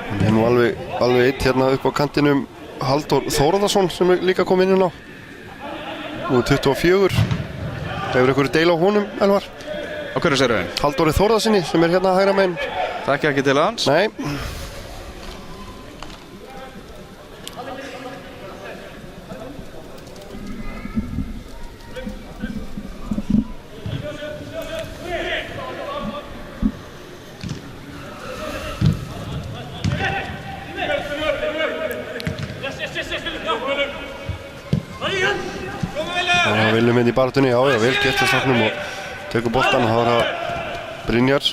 hann er nú alveg eitt hérna upp á kantinum Halldór Þórðarsson sem er líka kominn inn á. Nú er 24. Hefur einhverju deil á honum, Elvar? Á hverju segirðu þeim? Halldóri Þórðarssoni sem er hérna hægra megin. Þekki ekki til hans? Nei. Það viljum inn í baráttunni, já, vel gert að stafnum og tekur boltan og þá er það Brynjar.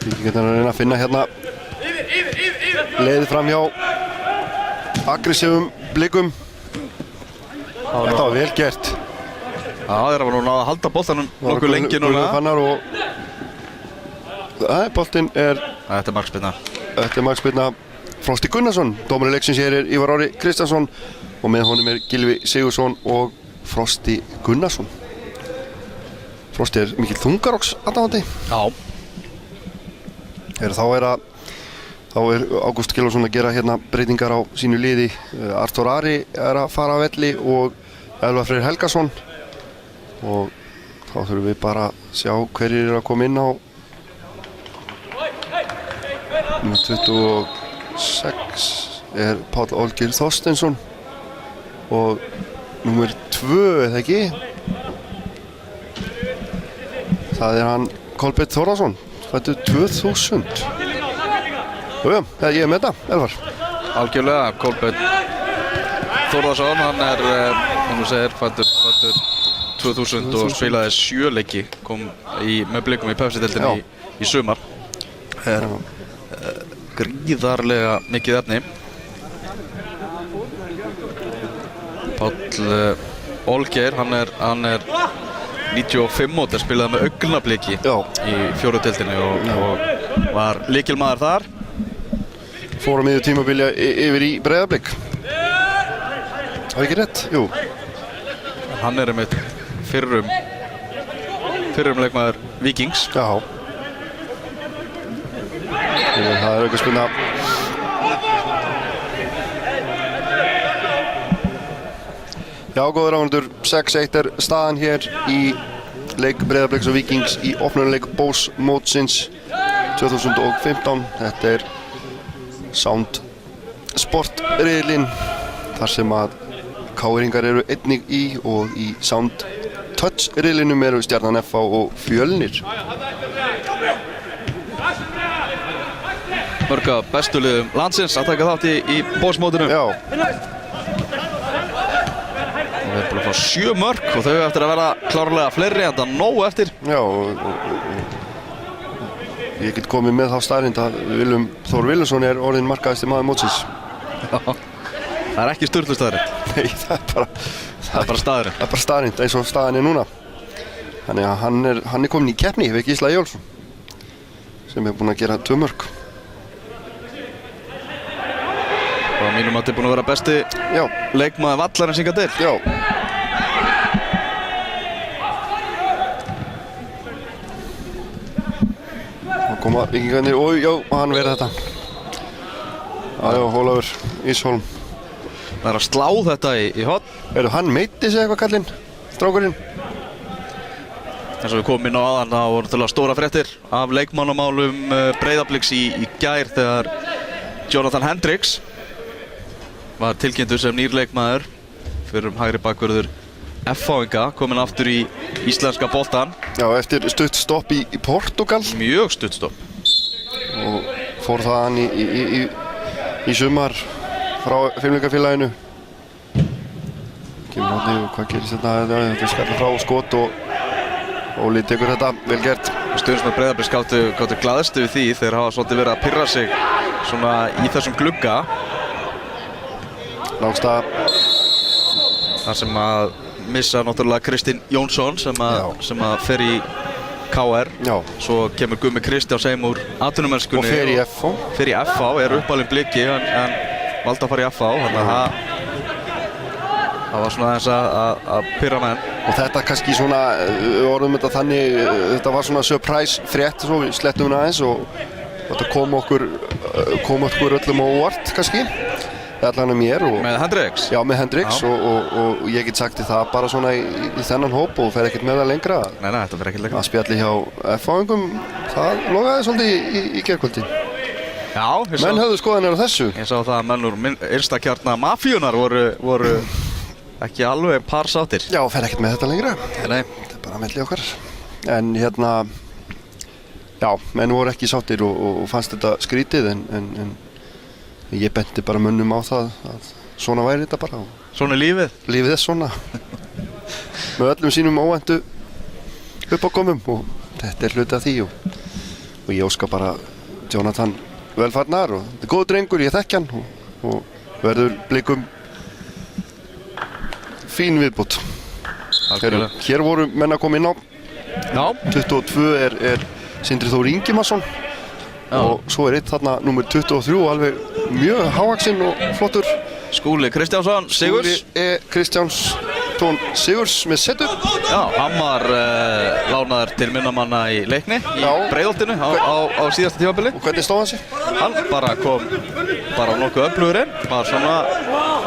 Víkingarnir að reyna að finna hérna leiðið fram hjá aggressífum blikum. Þetta var vel gert. Já, þeir hafa nú náð að halda boltanum nokkuð lengi núna. Boltinn er... Þetta er markspyrna. Þetta er markspyrna. Frosti Gunnarsson, dómari leiksins hér er Ívar Orri Kristjánsson og með honum er Gylfi Sigurðsson og Frosti Gunnarsson. Frosti er mikill þungarokks aðdáandi. Já. Þá er Ágúst Gylfason að gera hérna breytingar á sínu liði. Artur Ari er að fara af velli og Elvar Freyr Helgason og þá þurfum við bara að sjá hverjir eru að koma inn á Númer 26 er Páll Olgeir Þorsteinsson og númer 2, eða ekki? Það er hann Kolbeinn Þórðarsson, fæddur 2000. Jú, ég er með þetta, Elvar. Algjörlega, Kolbeinn Þórðarsson, hann er, eins og segir, fæddur 2000 og spilaði 7 leiki, kom með Blikum í Pepsi-deildinni í sumar. Gríðarlega mikið efni. Páll Olgeir, hann er 95 mót, spilaði með Augnabliki í 4. deildinni og var lykilmaður þar. Fór á miðju tímabili yfir í Breiðablik. Það er ekki rétt? Jú. Hann er einmitt fyrrum leikmaður Víkings. Já. Það er aukaspyrna. Já, góður áhorfendur, 6-1 er staðan hér í leik Breiðabliks og Víkings í opnunarleik Bós mótsins 2015. Þetta er Sound Sport riðillinn þar sem að KR-ingar eru einnig í og í Sound Touch riðillinum eru Stjarnan FH og Fjölnir. Mörg af bestu liðum landsins að taka þátt í Bós mótinu. Já. Og við erum búin að frá 7 mörk og þau eftir að vera klárlega fleiri en það nóg eftir. Já, og ég get komið með þá staðrind að Willum Þór Willumsson er orðinn markahæsti maður mótsins. Já, það er ekki sturlu staðrind. Nei, það er bara staðrind. Það er bara staðrind eins og staðan er núna. Þannig að hann er komin í keppni við Gísla Eyjólfsson sem er búinn að gera 2 mörk. Og að mínum að þetta er búinn að vera besti leikmaður vallarins hingað til. Já. Það koma vikingarnir, hann verið þetta. Já, Ólafur Ísholm. Það er að slá þetta í hotn. Hann meiddi sig eitthvað kallinn, strákurinn. Eins og við komum inn á aðan, það voru náttúrulega stóra fréttir af leikmannamálum Breiðabliks í gær þegar Jonathan Hendricks var tilkynntur sem nýr leikmaður fyrir hægri bakvörður F-fáinga, kominn aftur í íslenska boltan. Já, eftir stutt stopp í Portugal. Mjög stutt stopp. Og fór þaðan í sumar frá Fimleikafélaginu. Kemur hóðni og hvað gerist þetta? Þetta er skalla frá skot og Óli tekur þetta vel gert. Stuðningsmenn Breiðabliks gátu glaðstu við því þeir hafa svolítið verið að pirra sig svona í þessum glugga. Lágsta. Þar sem að missa náttúrulega Kristinn Jónsson sem að fer í KR. Já. Svo kemur Gummi Kristjáns heim úr atvinnumennskunni. Og fer í FH. Fer í FH, er uppalinn Bliki en valdi að fara í FH. Þannig að það var svona þess að pirra menn. Og þetta kannski svona, orðum þetta þannig, þetta var svona surprise frétt, svo við slettum hana aðeins og þetta kom okkur öllum á óvart kannski. Allan að mér. Með Hendricks? Já, með Hendricks og ég get sagt það bara svona í þennan hóp og fer ekkert með það lengra. Nei, þetta fer ekkert lengra. Að spjalli hjá F-fáingum, það logaði svolítið í gærkvöldi. Já, menn höfðu skoðanir á þessu. Ég sá það að menn úr einstakjarna mafíunar voru ekki alveg par sáttir. Já, fer ekkert með þetta lengra. Nei. Þetta er bara melli okkar. En já, menn voru ekki sáttir og fannst þetta skrítið en ég benti bara mönnum á það að svona væri þetta bara. Svona er lífið? Lífið er svona. Með öllum sínum óvæntu uppákomum og þetta er hluti af því og ég óska bara Jonathan velfarnar og þetta er góð drengur, ég þekki hann og verður Blikum fín viðbót. Hér voru menn að koma inn á. Já. 22 er Sindri Þór Ingimarsson og svo er eitt þarna nummer 23 alveg mjög hávaxinn og flottur. Skúli Kristjánsson Sigurs. Skúli Kristjánsson Sigurs með setu. Já, hann var lánaður til minnamanna í Leikni í Breiðholtinu á síðasta tímabili. Og hvernig stóð hann sig? Hann kom nokkuð öflugur inn. Var svona,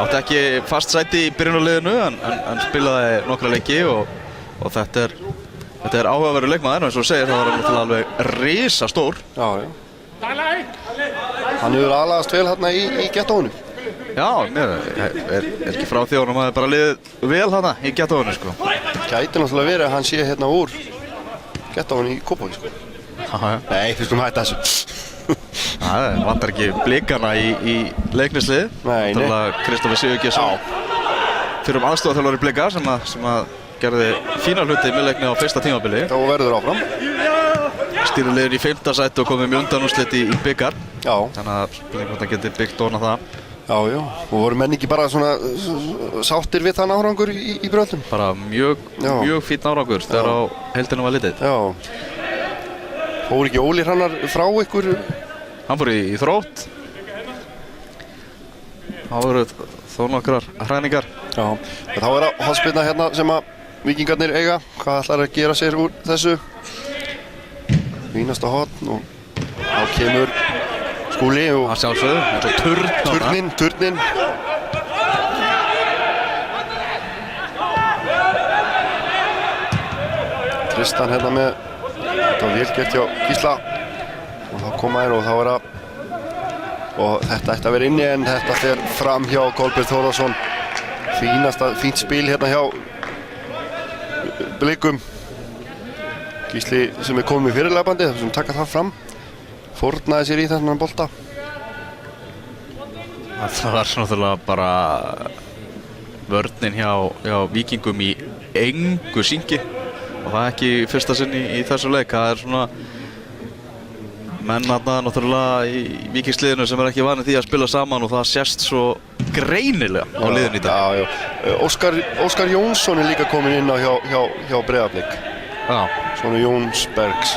átti ekki fast sæti í byrjunarliðinu en spilaði nokkra leiki og þetta er áhugaverður leikmaður og eins og segir það var náttúrulega alveg risastór. Já. Hann hefur aðlagast vel hérna í gettóinu. Já, mér er ekki frá því að hann hafi bara liðið vel hérna í gettóinu sko. Gæti náttúrulega verið að hann sé hérna úr gettóinu í Kópavogi sko. Nei, við skulum hætta þessu. Það vantar ekki blikana í leiknislið. Nei. Kristoffer Sigurgeirsson fyrir aðstoðarþjálfari Blika sem að gerði fína hluti með Leikni á fyrsta tímabili. Og verður áfram. Stýrði liðin í 5. sæti og komið mjög undanúrslit í bikar. Já. Þannig að spurning hvort hann geti byggt ofan á það. Já. Og voru menn ekki bara svona sáttir við þann árangur í bröldum? Bara mjög fínn árangur þegar á heildina var litið. Já. Fór ekki Óli Hrannar frá ykkur? Hann fór í Þrótt. Það voru þó nokkrar hræningar. Já. Þá er það hotspyrna hérna sem að Víkingarnir eiga. Hvað ætlar að gera sér úr þessu? Fínasta hotn og þá kemur Skúli og að sjálfsögðu, eins og turnin. Tristan hérna með þetta var vel gert hjá Gísla og þá koma þér og þá er það og þetta ætti að vera inni en þetta fer fram hjá Kolbjörn Þórðarsson. Fínt spil hérna hjá Blikum. Gísli sem er komið í fyrirlegabandi sem taka það fram fórnaði sér í þennan bolta. Það var náttúrulega bara vörnin hjá Víkingum í engu syngi og það ekki í fyrsta sinn í þessu leik. Það svona menn náttúrulega í Víkingsliðinu sem ekki vanið því að spila saman og það sést svo greinilega á liðinu í dag. Já. Óskar Jónsson líka komin inn á hjá Breiðablik. Já. Svona Jónsbergs.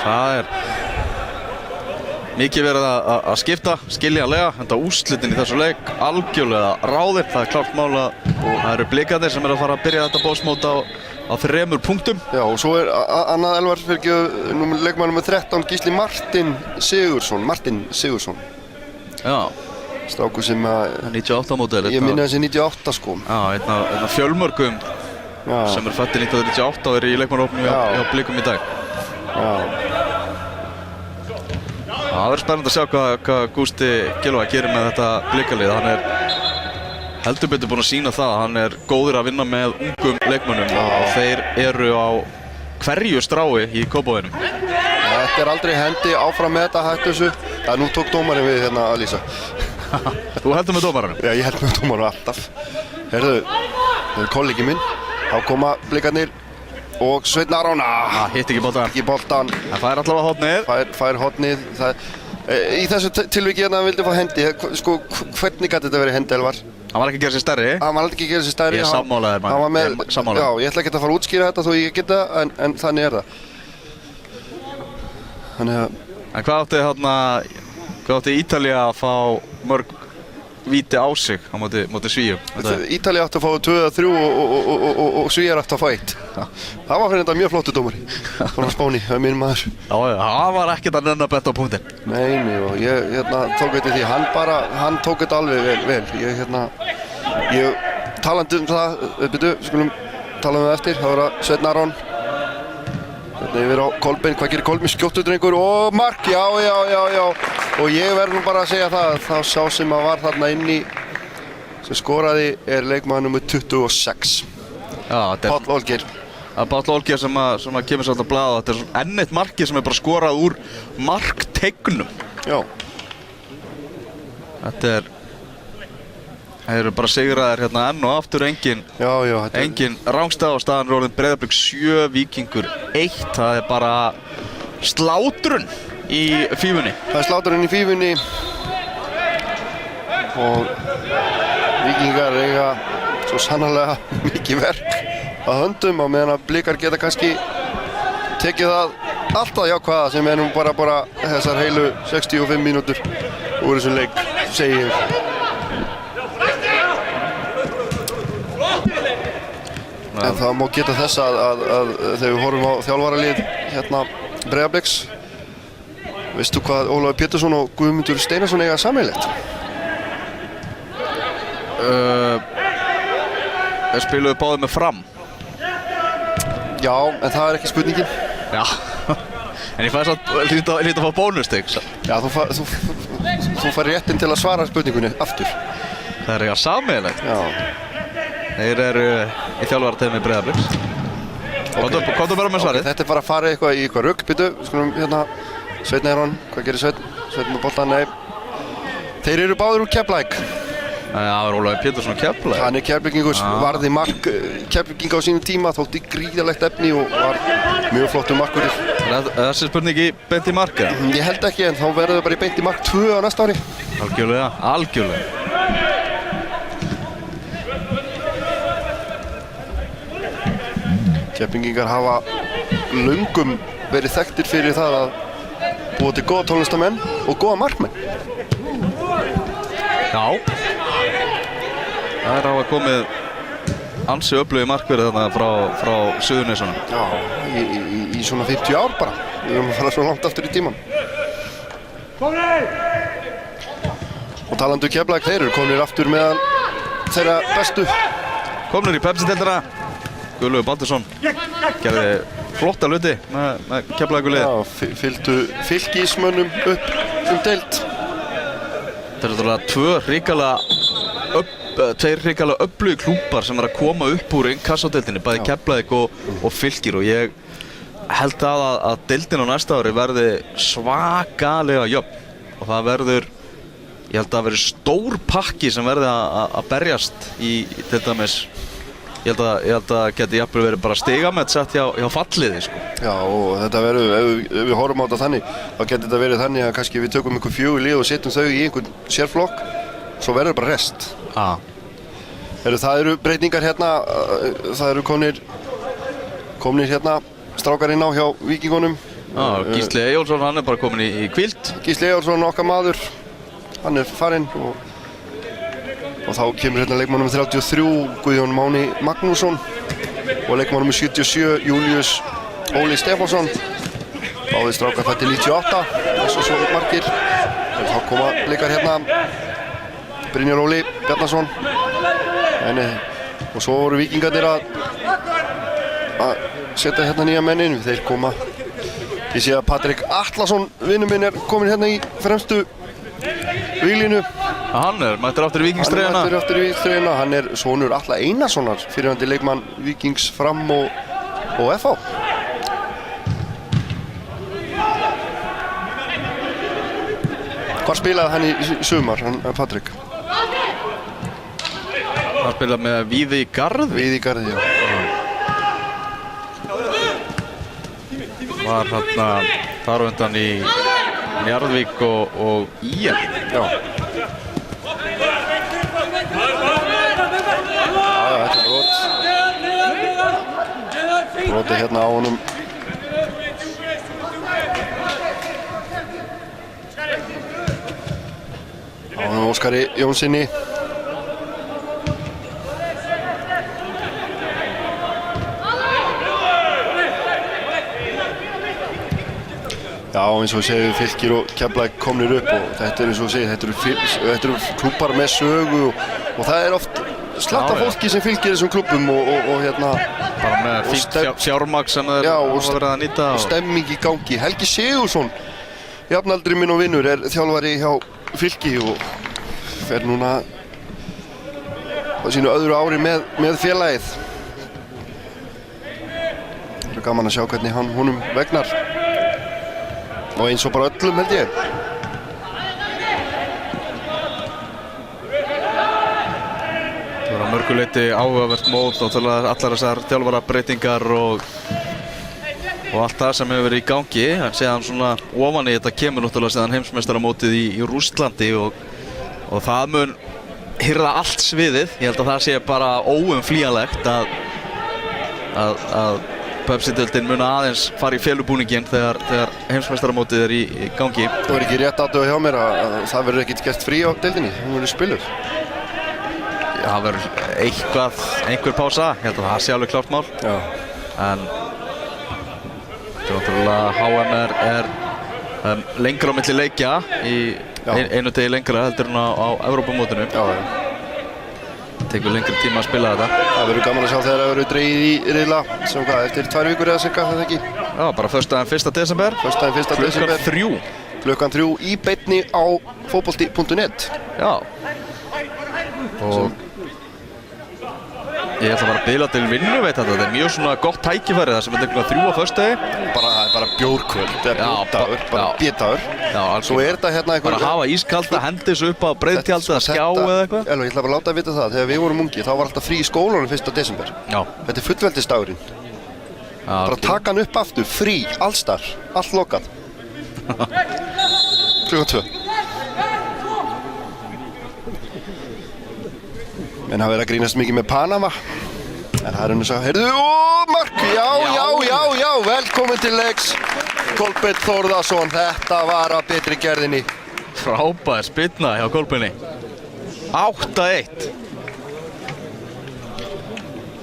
Það mikið verið að skipta, skiljanlega, enda úrslitin í þessu leik algjörlega ráðir. Það klárt mál að það eru blikarnir sem að fara að byrja þetta bossmót á 3 punktum. Já, og svo annað elvar fyrir leikmaður nummer 13, Gísli Martin Sigurðsson. Já. Strákur sem að 98 módel. Ég minni þessi 98 sko. Já, einn af fjölmörgum sem fættir 1998 og í leikmannahópnum hjá Blikum í dag. Já. Það verður spennandi að sjá hvað Gústi Gylfa gerir með þetta blikalið. Hann heldur betur búinn að sýna það að hann góður að vinna með ungum leikmönnum og þeir eru á hverju strái í Kópavoginum. Þetta aldrei hendi, áfram með þetta, hættu þessu. Nú tók dómarinn við hérna að lýsa. Þú heldur með dómaranum? Já, ég held með dómaranum alltaf. Heyrðu, það kollegi minn. Þá koma blikarnir og Sveinn Aron. Hitt ekki boltan. Ekki boltan. Það fær allavega hornið. Fær hornið. Í þessu tilviki hérna vildi fá hendi. Sko, hvernig gæti þetta verið hendi, Elvar? Hann var ekki að gera sér stærri. Hann var ekki að gera sér stærri. Ég sammálaði maður. Já, ég ætla ekki að fara að útskýra þetta þó ég geta, en þannig það. Þannig að... En hvað átti Ítalía að fá mörg víti á sig á móti Svíum? Ítalía átti að fá 2 eða 3 og Svíjar átti að fá 1. Það var fyrir þetta mjög flottu dómari. Frá Spáni, það minn maður. Já, það var ekkert að nenna betta á punktinn. Nei, og ég tók þetta því, hann tók þetta alveg vel. Ég talandi það, skulum tala það eftir, það var Sveinn Aron. Þetta yfir á Kolbeinn, hvað gerir Kolbeinn? Skjóttudrengur og mark, já. Og ég verður bara að segja það, þá sá sem að var þarna inni sem skoraði leikmaður nummer 26. Já, Páll Olgeir. Páll Olgeir sem að kemur svolítið að blaða. Þetta svona enn eitt markið sem bara skorað úr marktegnum. Já. Þeir eru bara sigraðir hérna enn og aftur engin rángstæð á staðan er orðin Breiðablik 7, Víkingur 1. Það bara slátrun í fífunni. Það slátrun í fífunni og Víkingar eiga svo sannarlega mikið verk að höndum á meðan að Blikar geta kannski tekið það alltaf jákvæða sem nú bara þessar heilu 65 mínútur úr þessum leik, segi ég. En það má geta þess að þegar við horfum á þjálfaralið hérna Breiðabliks, veistu hvað Ólafur Pétursson og Guðmundur Steinarsson eiga sameiginlegt? Þeir spiluðu báðir með Fram. Já, en það ekki spurningin. Já, en ég fæði samt lítið að fá bónustig. Já, þú fær réttinn til að svara spurningunni aftur. Það eiga sameiginlegt. Já. Þeir eru í þjálfarateymi Breiðabliks. Komdu bara með svarið. Þetta bara að fara í eitthvað rugg, býtu. Skulum hérna, Sveinn Aron, hvað gerir Sveinn? Sveinn með boltan, nei. Þeir eru báðir úr Keflavík. Það var Ólafur Pétursson á Keflavík. Hann Keflvíkingur, varði mark Keflvíkinga á sínum tíma, þótti gríðarlegt efni og var mjög flottur markvörður. Þessi spurningi beint í mark, eða? Ég held ekki, en þá verður það bara í beint í mark 2 á næsta ári. Algjörlega. Keflvíkingar hafa löngum verið þekktir fyrir það að búa til góða tónlistamenn og góða markmenn. Já. Það hafa komið ansi öflugir markverðir þarna frá Suðurnesunum. Já, í svona 50 ár bara. Við erum að fara svo langt aftur í tíman. Og talandi Keflavík, þeir eru komnir aftur meðal þeirra bestu. Komnir í Pepsi-deildina. Guðlaugur Baldursson gerði flotta hluti með Keflavíkurliði. Já, fylgdu Fylkismönnum upp deild. Þetta eru hrikalega öflugir klúbbar sem að koma upp úr inkassodeildinni, bæði Keflavík og Fylkir, og ég held að deildin á næsta ári verði svakalega jöfn og það verður ég held að það veri stór pakki sem verði að berjast í til dæmis. Ég held að geti jafnvel verið bara stigamett sett hjá falliði sko. Já, og þetta verður, ef við horfum á þetta þannig, þá getur þetta verið þannig að kannski við tökum einhver 4 lið og setjum þau í einhvern sérflokk, svo verður bara rest. Það eru breytingar hérna, það eru komnir hérna strákar inn á hjá Víkingunum. Gísli Eyjólfsson, hann bara komin í hvíld. Gísli Eyjólfsson, okkar maður, hann farinn og þá kemur hérna leikmannum 33 Guðjón Máni Magnússon og leikmannum 77 Július Óli Stefánsson. Báðir strákar fæddir 98, þess og svo margir. En þá koma leikar hérna Brynjar Óli Bjarnason. Og svo voru Víkingarnir að setja hérna nýja mennin. Þeir koma. Ég sé að Patrik Atlason, vinur minn, komin hérna í fremstu víglínu. Hann mættur aftur í Víkingstreyjuna. Hann mættur aftur í Víkingstreyjuna. Hann sonur Atla Einarssonar, fyrrverandi leikmann Víkings, Fram og FH. Hvar spilaði hann í sumar, Patrik? Hann spilaði með Víði í Garði. Víði í Garði, já. Var hérna þar á undan í Njarðvík og ÍR. Já. Þetta brotið hérna á honum. Á honum Óskari Jónssoni. Já, eins og við segjum, Fylkir og Keflavík komnir upp og þetta er eins og við segjum, þetta eru klúbbar með sögu og það er oft slatta fólki sem fylgir þessum klubbum og hérna bara með fínt fjármagn sem þeir hafa verið að nýta og stemming í gangi. Helgi Sigursson, jafnaldri minn og vinnur, er þjálfari hjá Fylki og fer núna á sínu öðru ári með félagið. Það er gaman að sjá hvernig honum vegnar. Og eins og bara öllum, held ég. Það var að mörgu leyti áhugavert mót og allar þessar þjálfarabreytingar og allt það sem hefur verið í gangi. En séðan svona ofan í þetta kemur náttúrulega séðan heimsmeistaramótið í Rússlandi og það mun hirða allt sviðið. Ég held að það sé bara óumflýjanlegt að Pepsi-deildin mun aðeins fara í felubúninginn þegar heimsmeistaramótið er í gangi. Það var ekki rétt aðdöðu hjá mér að það verður ekkert gert frí á deildinni, hún verður spiluð. Það verður einhver pása, ég held að það sé alveg klárt mál. Já. En náttúrulega HM er lengra á milli leikja í einu degi lengra heldur en á Evrópumótinu. Já. Tekur lengri tíma að spila þetta. Það verður gaman að sjá þegar það verður dregið í riðla sem eftir 2 vikur eða cirka, það ekki? Já, bara föstudaginn 1. desember. Föstudaginn 1. desember. Klukkan 3. Klukkan 3 í beinni á fótbolti.net. Já. Og ég ætla bara að biðla til vinnu, veit þetta. Þetta er mjög svona gott tækifæri þar sem þetta er klukkan 3 á föstudegi. Það er bara bjórkvöld, þetta er bjórdagur, bara bídagur. Já, svo er þetta hérna bara að hafa ískalda, hendis upp á breiðtjaldið að skjá eða eitthvað. Ég ætla bara að láta að vita það, þegar við vorum ungi þá var alltaf frí í skólanum 1. desember. Já. Þetta er fullveldisdagurinn. Bara taka hann upp aftur, frí, allstar, allt lokað. Klukkan 2. Menn hafa verið að grínast mikið með Panama. En það er henni að segja, heyrðu, mark, já, velkomin til leiks. Kolbeinn Þórðarsson, þetta var að betri gerðinni. Frábær spyrna hjá Kolbeinni. 8-1.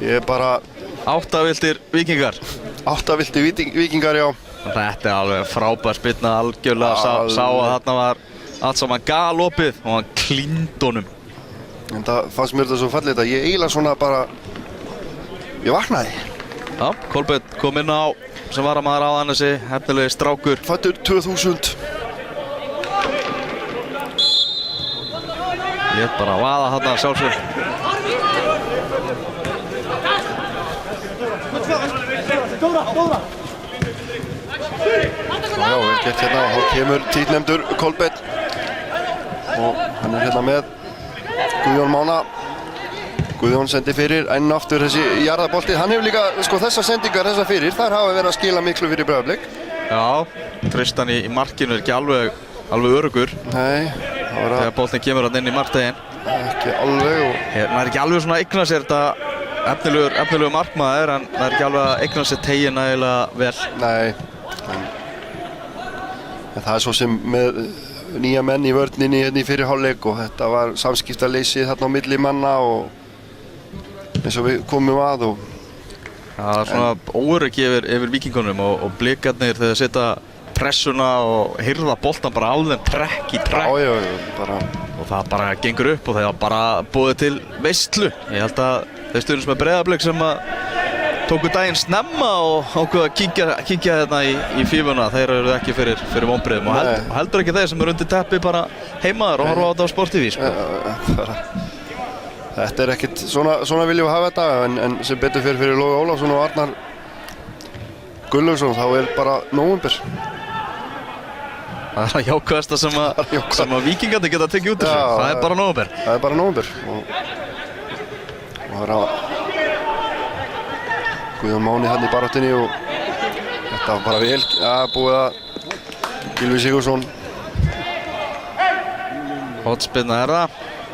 Ég er bara... 8 viltir Víkingar. 8 viltir Víkingar, já. Þetta er alveg frábær spyrna, algjörlega sá að þarna var allt saman galopið og hann klíndi honum. En það fannst mér þetta svo fallið þetta, ég eiginlega svona bara... Ég vaknaði. Já, Kolbeinn kom inn á sem var að maður á hann þessi hefnilegi strákur. Fæddur 2000. Ég er bara að vaða þarna sjálfsög. Já, vel gett hérna og þá kemur tíðnefndur Kolbeinn. og hann er hérna með Guðjón Mána. Guðjón sendi fyrir enn aftur þessi jarðabolti. Hann hefur líka, sko, þessar sendingar þessar fyrir, þær hafa verið að skila miklu fyrir Breiðablik. Já, Tristan í markinu er ekki alveg örugur. Nei, það var þegar boltinn kemur hann inn í markteginn. Ekki alveg og... Það er ekki alveg svona að eigna sér þetta efnilegur markmaður, en það er ekki alveg að eigna sér teginn nægilega vel. Nei, en það er svo sem með nýja menn í vörninni hérna í fyrri hálfleik og þetta var samskiptaleysið þarna á milli manna og eins og við komum að og... Það er svona óöryggi yfir Víkingunum og Blikarnir þegar setja pressuna og hirða boltan bara á þeim trekk í trekk. Já, bara... Og það bara gengur upp og það er bara búið til veistlu. Ég held að þeir stuðnir sem er Breiðablik sem að tóku daginn snemma og ákveðu að kíkja hérna í fífuna. Þeir eru ekki fyrir vonbrigðum og heldur ekki þeir sem eru undir teppi bara heimaður og horfa á þetta á Sport TV, sko. Þetta er ekkert, svona viljum við hafa þetta, en sem betur fyrir Logi Ólafsson og Arnar Gunnlaugsson, þá er bara nóvember. Það er að jákvæðasta sem að Víkingarnir geta tekið út þessu, það er bara nóvember. Það er bara nóvember og það er að Guðjón Máni hann í baráttunni og þetta var bara vel, búið að Gylfi Sigurðsson. Hornspyrna er það.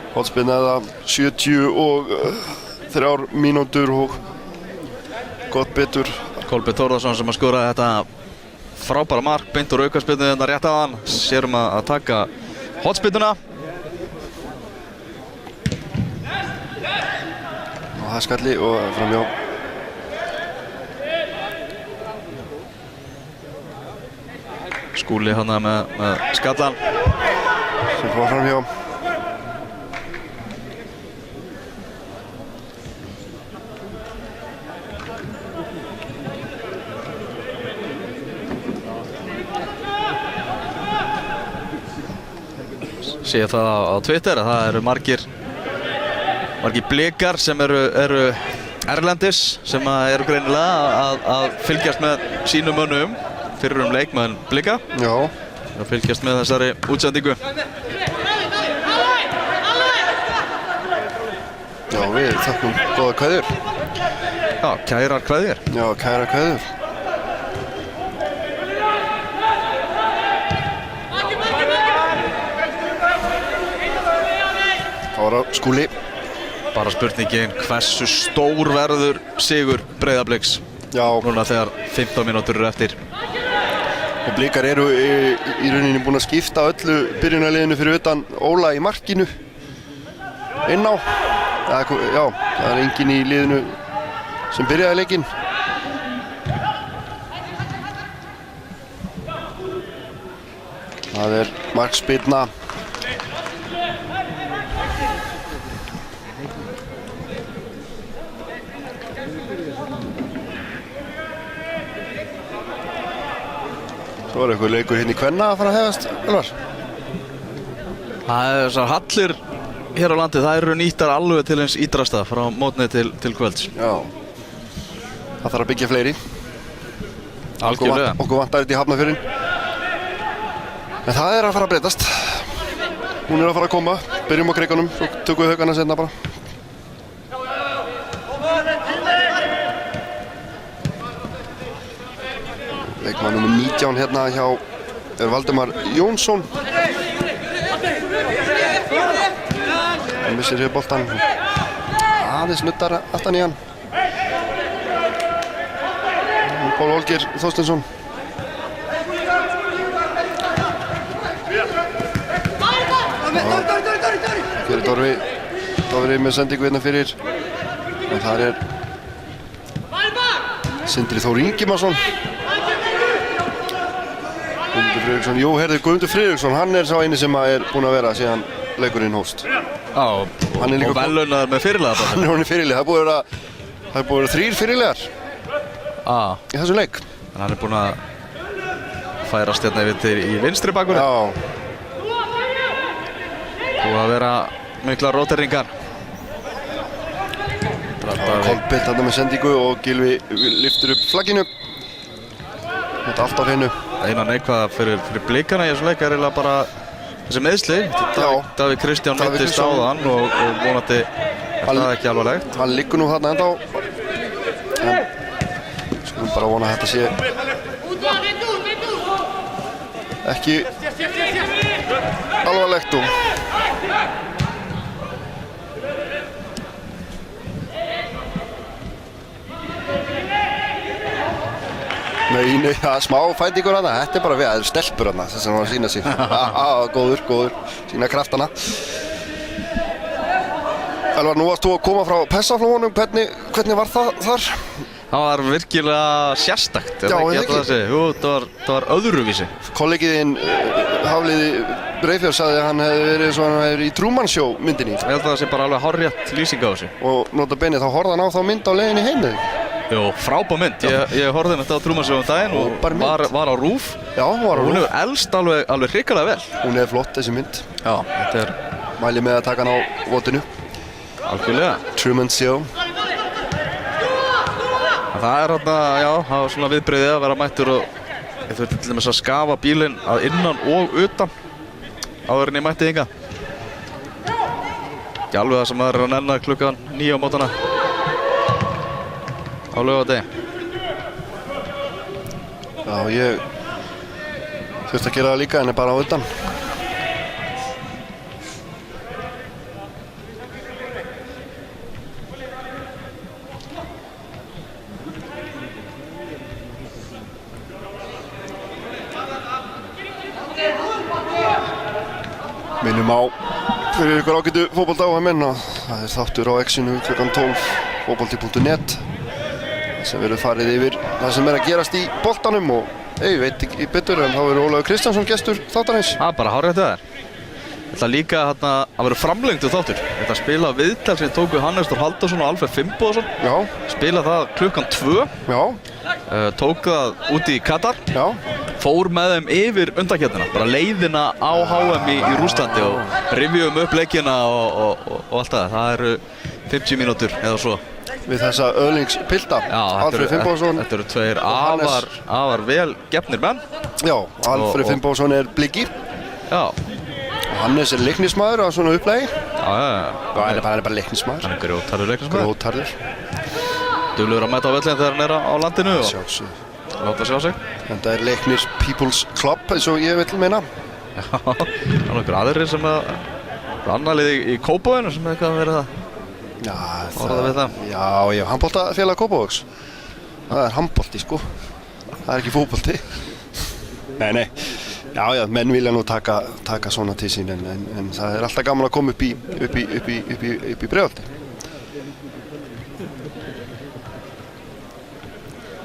Hornspyrna er það, 73 mínútur og gott betur. Kolbeinn Þórðarsson sem að skora þetta frábæra mark, beint úr aukaspyrnu þetta rétt að hann. Sérum að taka hornspyrnuna. Og það er skalli og framjá. Skúli hana með skallan. Sem fór framjá. Sé það á Twitter að það eru margir Blikar sem eru erlendis sem eru greinilega að fylgjast með sínum mönnum fyrrum leikmenn Blika. Já. Að fylgjast með þessari útsendingu. Já, við þakkum góða kveðjur. Já, kærar kveðjur. Já, kærar kveðjur. Það var að Skúli. Bara spurningin hversu stór verður sigur Breiðabliks núna þegar 15 mínútur eru eftir. Og Blikar eru í rauninni búin að skipta öllu byrjunarliðinu fyrir utan Óla í markinu inn á. Já, það er enginn í liðinu sem byrjaði leikinn. Það er markspyrna. Svo er eitthvað leikur hérna í kvenna að fara að hefast, Elvar? Það er þessar hallir hér á landi, það eru nýttar alveg til eins ídrasta frá mótni til kvölds. Já. Það þarf að byggja fleiri. Algjörlega. Okkur vantar þetta í Hafnarfjörðinn. En það er að fara að breytast. Hún er að fara að koma. Byrjum á Krikanum, svo tökum við Haugana seinna bara. Leikmaður númer 19 hérna hjá Valdimar Jónsson. Hann missir hér boltan. Aðeins nuttar aftan í hann. Pál Olgeir Þorsteinsson. Fyrir Dofri með sendingu hérna fyrir. Og þar er Sindri Þór Ingimarsson. Guðmundur Friðriksson, jú, herðu, Guðmundur Friðriksson, hann er sá eini sem er búinn að vera síðan leikurinn hófst. Já, og velunnaður með fyrirliða. Hann er honum fyrirlið, það er búið að vera 3 fyrirliðar í þessum leik. En hann er búinn að færast hérna yfir í vinstri bakverði. Já. Búið að vera mikla róteringar. Kolbeinn þarna með sendingu og Gylfi lyftir upp flagginu. Þetta allt á hreinu. Einan neikvæða fyrir Blikana í þessum leik er eiginlega bara þessi meiðsli. Davíð Kristján meiddist áðan og vonandi það ekki alvarlegt. Hann liggur nú þarna ennþá. En skulum bara vona að þetta sé ekki alvarlegt og Nei, smá fætingur hana, þetta bara við, það eru stelpur hana, þess að hann var að sína sín. Góður, sína kraftana. Elvar, nú varst þú að koma frá Persaflóanum, hvernig var það þar? Það var virkilega sérstakt, Jú, það var öðruvísi. Kollegiðinn Hafliði Breiðfjörð sagði að hann hefði verið eins og hann hefði verið í Truman Show myndinni. Ég held að það sé bara alveg hárrétt lýsing á þessu. Og nota bene, þá horfði hann á þá mynd á leiðinni heim með þig. Jú, frábær mynd. Ég horfði þetta á Truman Show daginn og var á RÚV. Já, hún var á RÚV. Hún hefur elst alveg hrikalega vel. Hún er flott, þessi mynd. Já, þetta er... Mæli með að taka hann á votinu. Algjörlega. Truman Show. Það er þarna, já, það var svona viðbrigði að vera mættur og ég þurfti til dæmis að skafa bílinn að innan og utan áður en ég mætti hingað. Ekki alveg það sem maður er að nenna klukkan 9 á mótana á laugardegi. Já, ég þurfti að gera það líka en er bara á utan. Minnum á fyrir ykkur ágætu fótboltaáhugamenn og það er þáttur á X-inu klukkan 12 fótbolti.net sem verður farið yfir það sem er að gerast í boltanum og ég veit ekki betur en þá verður Ólafur Kristjánsson gestur þáttarins. Það er bara hárrétt hjá þér. Þetta líka að vera framlengdur þáttur. Þetta spila viðtal sem tóku Hannes Þór Halldórsson og Alfred Finnbogason. Já. Spila það klukkan 2. Já. Tók það úti í Katar. Já. Fór með þeim yfir undankeppnina, bara leiðina á HM í Rússlandi og rifjuðum upp leikina og allt það. Það eru 50 mínútur eða svo. Við þessa öðlingspilta, Alfred Finnbogason. Þetta eru tveir afar vel gefnir menn. Já, Alfred Finnbogason er blikki. Já. Hannes er leiknismadur á svona upplægi. Hann er bara leiknismadur. Hann er grjótharður leiknismadur. Grjótharður. Duglegur að mæta á völlinn þegar hann er á landinu og láta sjá sig. Þetta er Leiknis People's Club eins og ég vil meina. Já, það er nokkur aðrir sem annarlið í Kópavoginum sem eitthvað verið það. Já, handboltafélag Kópavogs. Það er handbolti sko. Það er ekki fótbolti. Nei. Já, menn vilja nú taka svona til sín en það er alltaf gaman að koma upp í Breiðholti.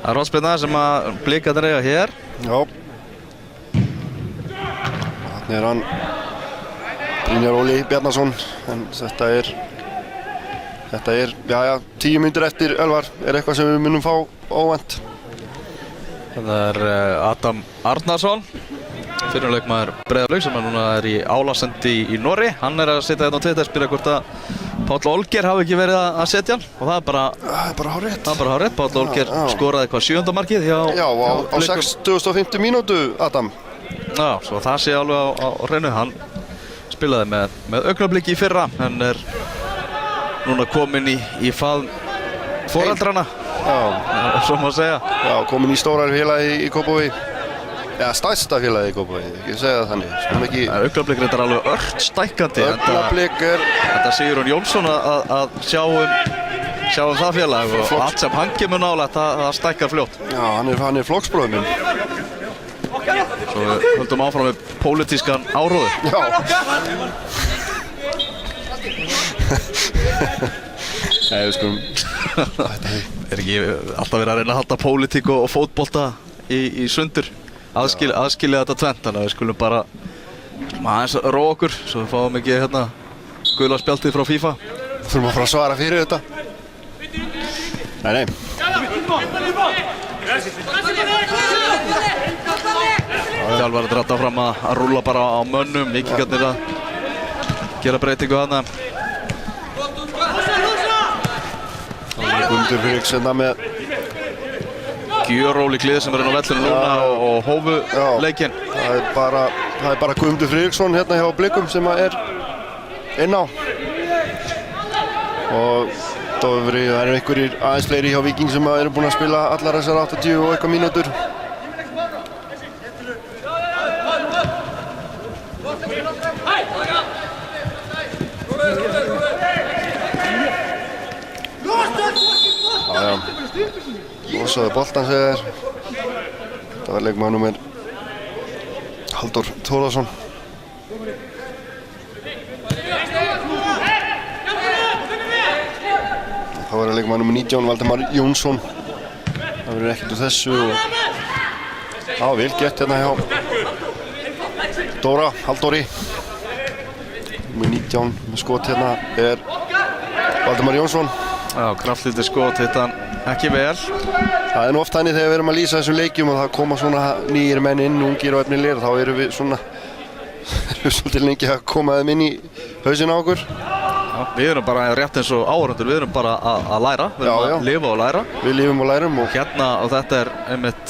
Það er hornspyrna sem að Blikarnir eiga hér. Já. Þannig er hann Brynjar Óli Bjarnason en þetta er 10 mínútur eftir Elvar er eitthvað sem við munum fá óvænt. Það er Adam Arnarsson, fyrirleikmaður Breiðabliks sem núna er í Álasendi í Noregi. Hann er að setja þetta á Twitter, spyrja hvort að Páll Olger hafi ekki verið að setja hann og það er bara hárrétt. Páll Olger skoraði hvað 7. markið hjá á 6050 mínútu, Adam. Já, svo það sé alveg á hreinu. Hann spilaði með Augnablik í fyrra en er núna kominn í faðm foreldrana. Já, svo má segja. Já, kominn í stórar félagi í Kópavogi. Já, stærsta félagi í Kópavogi, ekki segja það þannig. Augnablik er alveg ört stækkandi. Augnablik er... Þetta Sigurjón Jónsson að sjá það félag og allt sem hann kemur nálægt það stækkar fljótt. Já, hann er flokksbróðir minn. Svo við höldum áfram með pólitískan áróður. Já. Nei, við skulum... Er ekki alltaf verið að reyna að halda pólitík og fótbolta í sundur? Aðskilja þetta tvennt, þannig að við skulum bara aðeins róa okkur svo við fáum ekki gula spjaldið frá FIFA. Þurfum að fara að svara fyrir þetta. Nei. Þjálfari dratta fram að rúlla bara á mönnum, vikingarnir að gera breytingu þarna. Gundur Friðriksson með gjörólík lið sem er inn á vellinu núna og hófu leikinn. Það er bara það er bara Guðmundur Friðriksson hérna hjá Blikum sem er inn á. Og það eru einhverjir aðeins fleiri hjá Víking sem eru búin að spila allar þessar 80 og eitthvað mínútur. Losaði boltan segir það var leikmaður númer Halldór Þórðarsson. Það var leikmaður númer 19 Valdimar Jónsson. Það verður ekkert úr þessu og vel gett hérna hjá Dóra Halldóri. Númer 19 með skot hérna er Valdimar Jónsson. Já, kraftlítið skot hitt hann ekki vel. Það er nú oft þannig þegar við erum að lýsa þessum leikjum og það koma svona nýjir menn inn, ungir og efnilegir, þá erum við svona svolítið lengi að koma þeim inn í hausinn á okkur. Já, við erum bara rétt eins og áhorfendur, við erum bara að læra, við erum að lifa og læra. Við lifum og lærum og hérna og þetta er einmitt,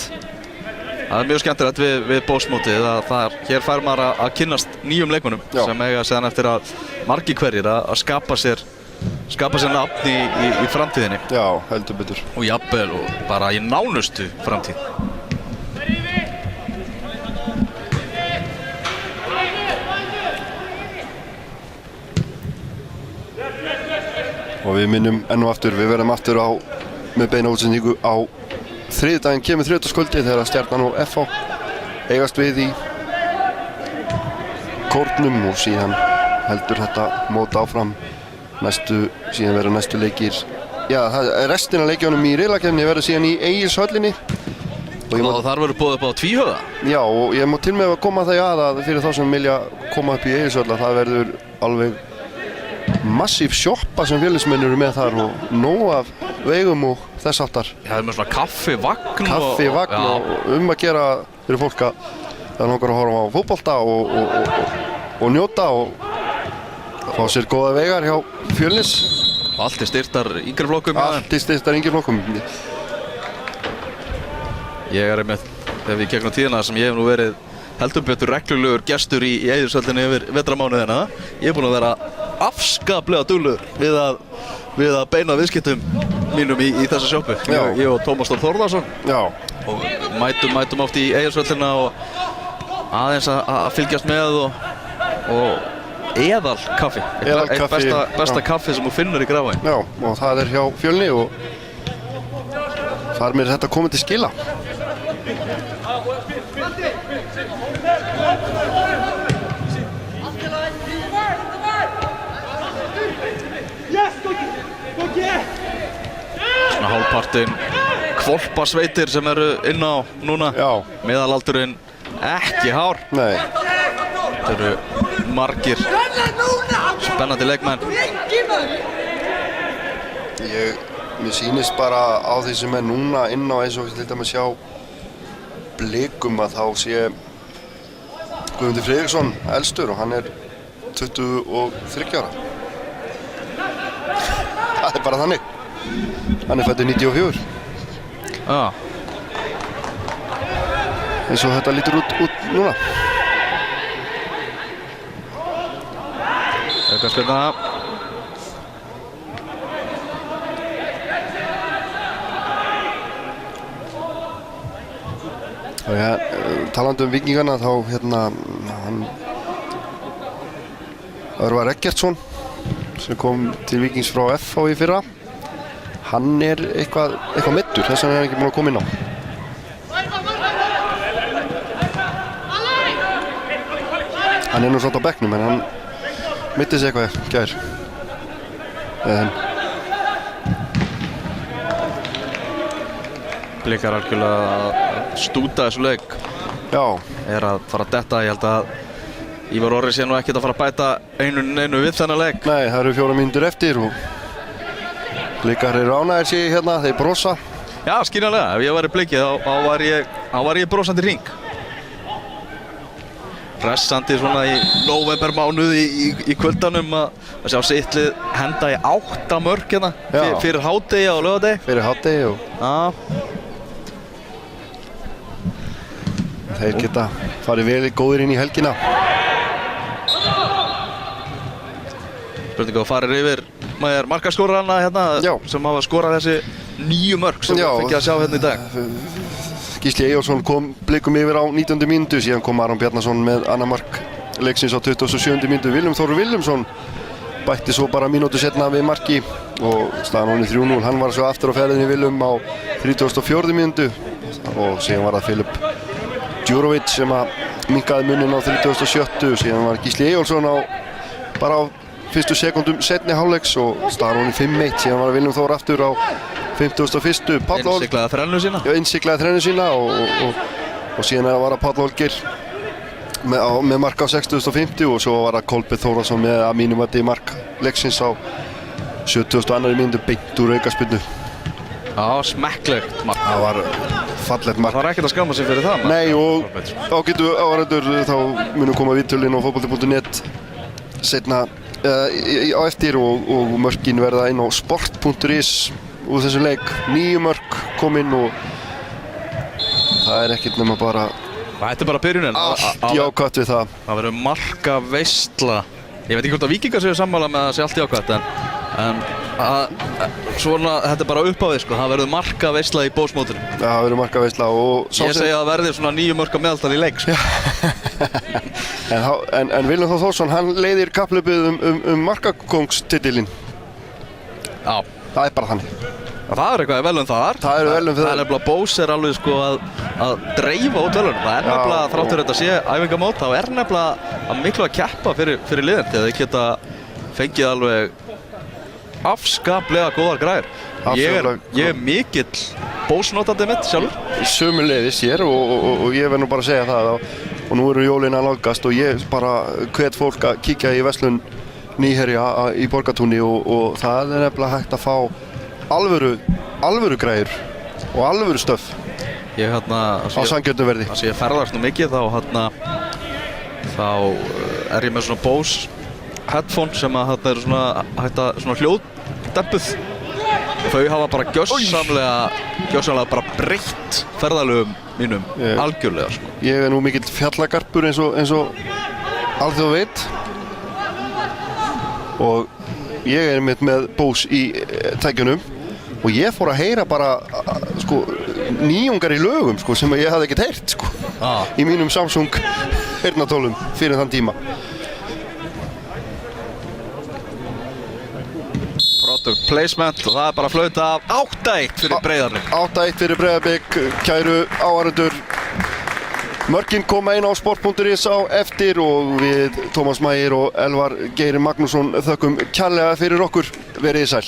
það er mjög skemmtilegt við Bósmótið að hér fær maður að kynnast nýjum leikmönnum sem eiga síðan eftir að margir hverjir að skapa sér nafn í framtíðinni. Já, heldur betur. Og jafnvel og bara í nánustu framtíð. Og við minnum enn og aftur, við verðum aftur með beina útsendingu á þriðjudaginn, kemur þriðjudagskvöldi þegar Stjarnan og FH eigast við í Kórnum og síðan heldur þetta mót áfram. Síðan verður næstu leikir. Já, restin af leikjunum í riðlakeppninni verður síðan í Egilshöllinni. Og þar verður boðið upp á tvíhöfða? Já, og ég má til með að koma það að fyrir þá sem vilja koma upp í Egilshöll að það verður alveg massíf sjoppa sem félagsmenn eru með þar og nóg af veigum og þess áttar. Það er með svona kaffivagn og að gera fyrir fólk að það langar að horfa á fótbolta og njóta og fá sér góða vegar hjá Fjölnis. Allt er styrtar yngri flokkum. Allt er styrtar yngri flokkum. Ég er einmitt, þegar við gegnum tíðina sem ég hef nú verið heldur betur reglulegur gestur í Eiðurshöllinni yfir vetramánuðina. Ég er búinn að vera afskaplega duglegur við að beina viðskiptum mínum í þessa sjoppu. Ég og Tómas Þór Þórðarsson. Já. Og mætum oft í Eiðurshöllina og aðeins að fylgjast með og eðal kaffi. Eitt besta kaffi sem þú finnur í Grafarvogi. Já, og það er hjá Fjölni og þar með þetta komið til skila. Svona hálfpartinn hvolpasveitir sem eru inn á núna. Já. Meðalaldurinn ekki hár. Nei. Þetta eru margir spennandi leikmenn. Mér sýnist bara á því sem er núna inn á eins og til dæmis sjá Blikum að þá sé Guðmundur Friðriksson elstur og hann er 23 ára. Það er bara þannig. Hann er fæddur 94. Já. Eins og þetta lítur út núna. Aukaspyrna. Talandi Víkingarna þá hann Örvar Eggertsson sem kom til Víkings frá FH í fyrra. Hann er eitthvað meiddur, þess vegna er hann ekki búinn að koma inn á. Hann er nú svolítið á bekknum en hann meiddi sig eitthvað í gær. Blikar algjörlega að stúta þessu leik. Já. Er að fara að detta, ég held að Ívar Orri sé nú ekkert að fara að bæta einu við þennan leik. Nei, það eru 4 mínútur eftir og Blikar eru ánægðir sig hérna, þeir brosa. Já, skiljanlega, ef ég væri Blikið þá var ég brosandi hring. Pressandi svona í nóvembermánuði í kuldanum að sjá sitt lið henda í 8 mörk hérna fyrir hádegi á laugardegi. Fyrir hádegi og... Já. Þeir geta farið vel góðir inn í helgina. Spurningu að farir yfir maður markaskórarana hérna sem hafa skorað þessi 9 mörk sem við fengið að sjá hérna í dag. Gísli Eyjólfsson kom Blikum yfir á 19. mínútu, síðan kom Aron Bjarnason með annað mark leiksins á 27. mínútu. Willum Þór Willumsson bætti svo bara mínútu setna við marki og staðan honum 3-0. Hann var svo aftur á ferðinni Willum á 34. mínútu og síðan var það Filip Djurovic sem að minnkaði muninn á 37. Síðan var Gísli Eyjólfsson bara á fyrstu sekundum setni hálfleiks og staðan honum 5-1. Síðan var Willum Þór aftur á 51. Innsiklaði þrennu sína. Já, innsiklaði þrennu sína og síðan var það Páll Olgeir með mark á 60.50 og svo var það Kolbeinn Þórðarsson með að mínum mati mark leiksins á 70.2. mínútu beint úr aukaspyrnu. Já, smekklegt mark. Það var fallegt mark. Það var ekkert að skamma sig fyrir það. Nei, og ágætu áhorfendur, þá munum koma viðtölin á fótbolti.net seinna á eftir og mörkin verða inn á sport.is úr þessum leik. 9 mörk kominn og það er ekkert nema bara þetta er bara byrjunin. Allt jákvætt við það. Það verður markaveisla. Ég veit ekki hvort að Víkingar séu sammála með að það sé allt jákvætt en svona, þetta er bara uppávið sko. Það verður markaveisla í Bósmótinu. Já, það verður markaveisla og ég segi að það verði svona 9 mörka meðaltal í leik sko. En Willum Þór Þórsson, hann leiðir kapphlaupið markakóngstitilinn. Já. Það er bara þannig. Það er eitthvað velum þar. Það er velum þar. Það er nefnilega Bós er alveg sko að dreifa út velunum. Það er nefnilega þráttur þetta sé æfingamót, þá er nefnilega að miklu að keppa fyrir liðin þegar þeir geta fengið alveg afskaplega góðar græður. Ég er mikill Bós-notandi mitt sjálfur. Sömuleiðis hér og ég verð nú bara að segja það og nú eru jólin að nálgast og ég bara hvet fólk að kíkja í verslun Nýherja í Borgartúni og það er nefnilega hægt að fá alvöru græður og alvöru stöf á sanngjörnu verði. Þess að ég ferðast nú mikið þá er ég með svona Bose headphone sem að þetta eru svona hljóðdempuð og þau hafa bara gjörsamlega bara breytt ferðalögum mínum algjörlega sko. Ég er nú mikill fjallagarpur eins og alþjóð veit og ég er með Bose í tækjunum og ég fór að heyra bara sko nýjungar í lögum sko sem ég hafði ekkert heyrt sko í mínum Samsung heyrnartólum fyrir þann tíma. Product placement og það er bara að flauta af 8-1 fyrir Breiðarblik. 8-1 fyrir Breiðarblik, kæru áhorfendur. Mörkin koma inn á sport.is á eftir og við Tómas Mægir og Elvar Geir Magnússon þökkum kærlega fyrir okkur. Verið sæl.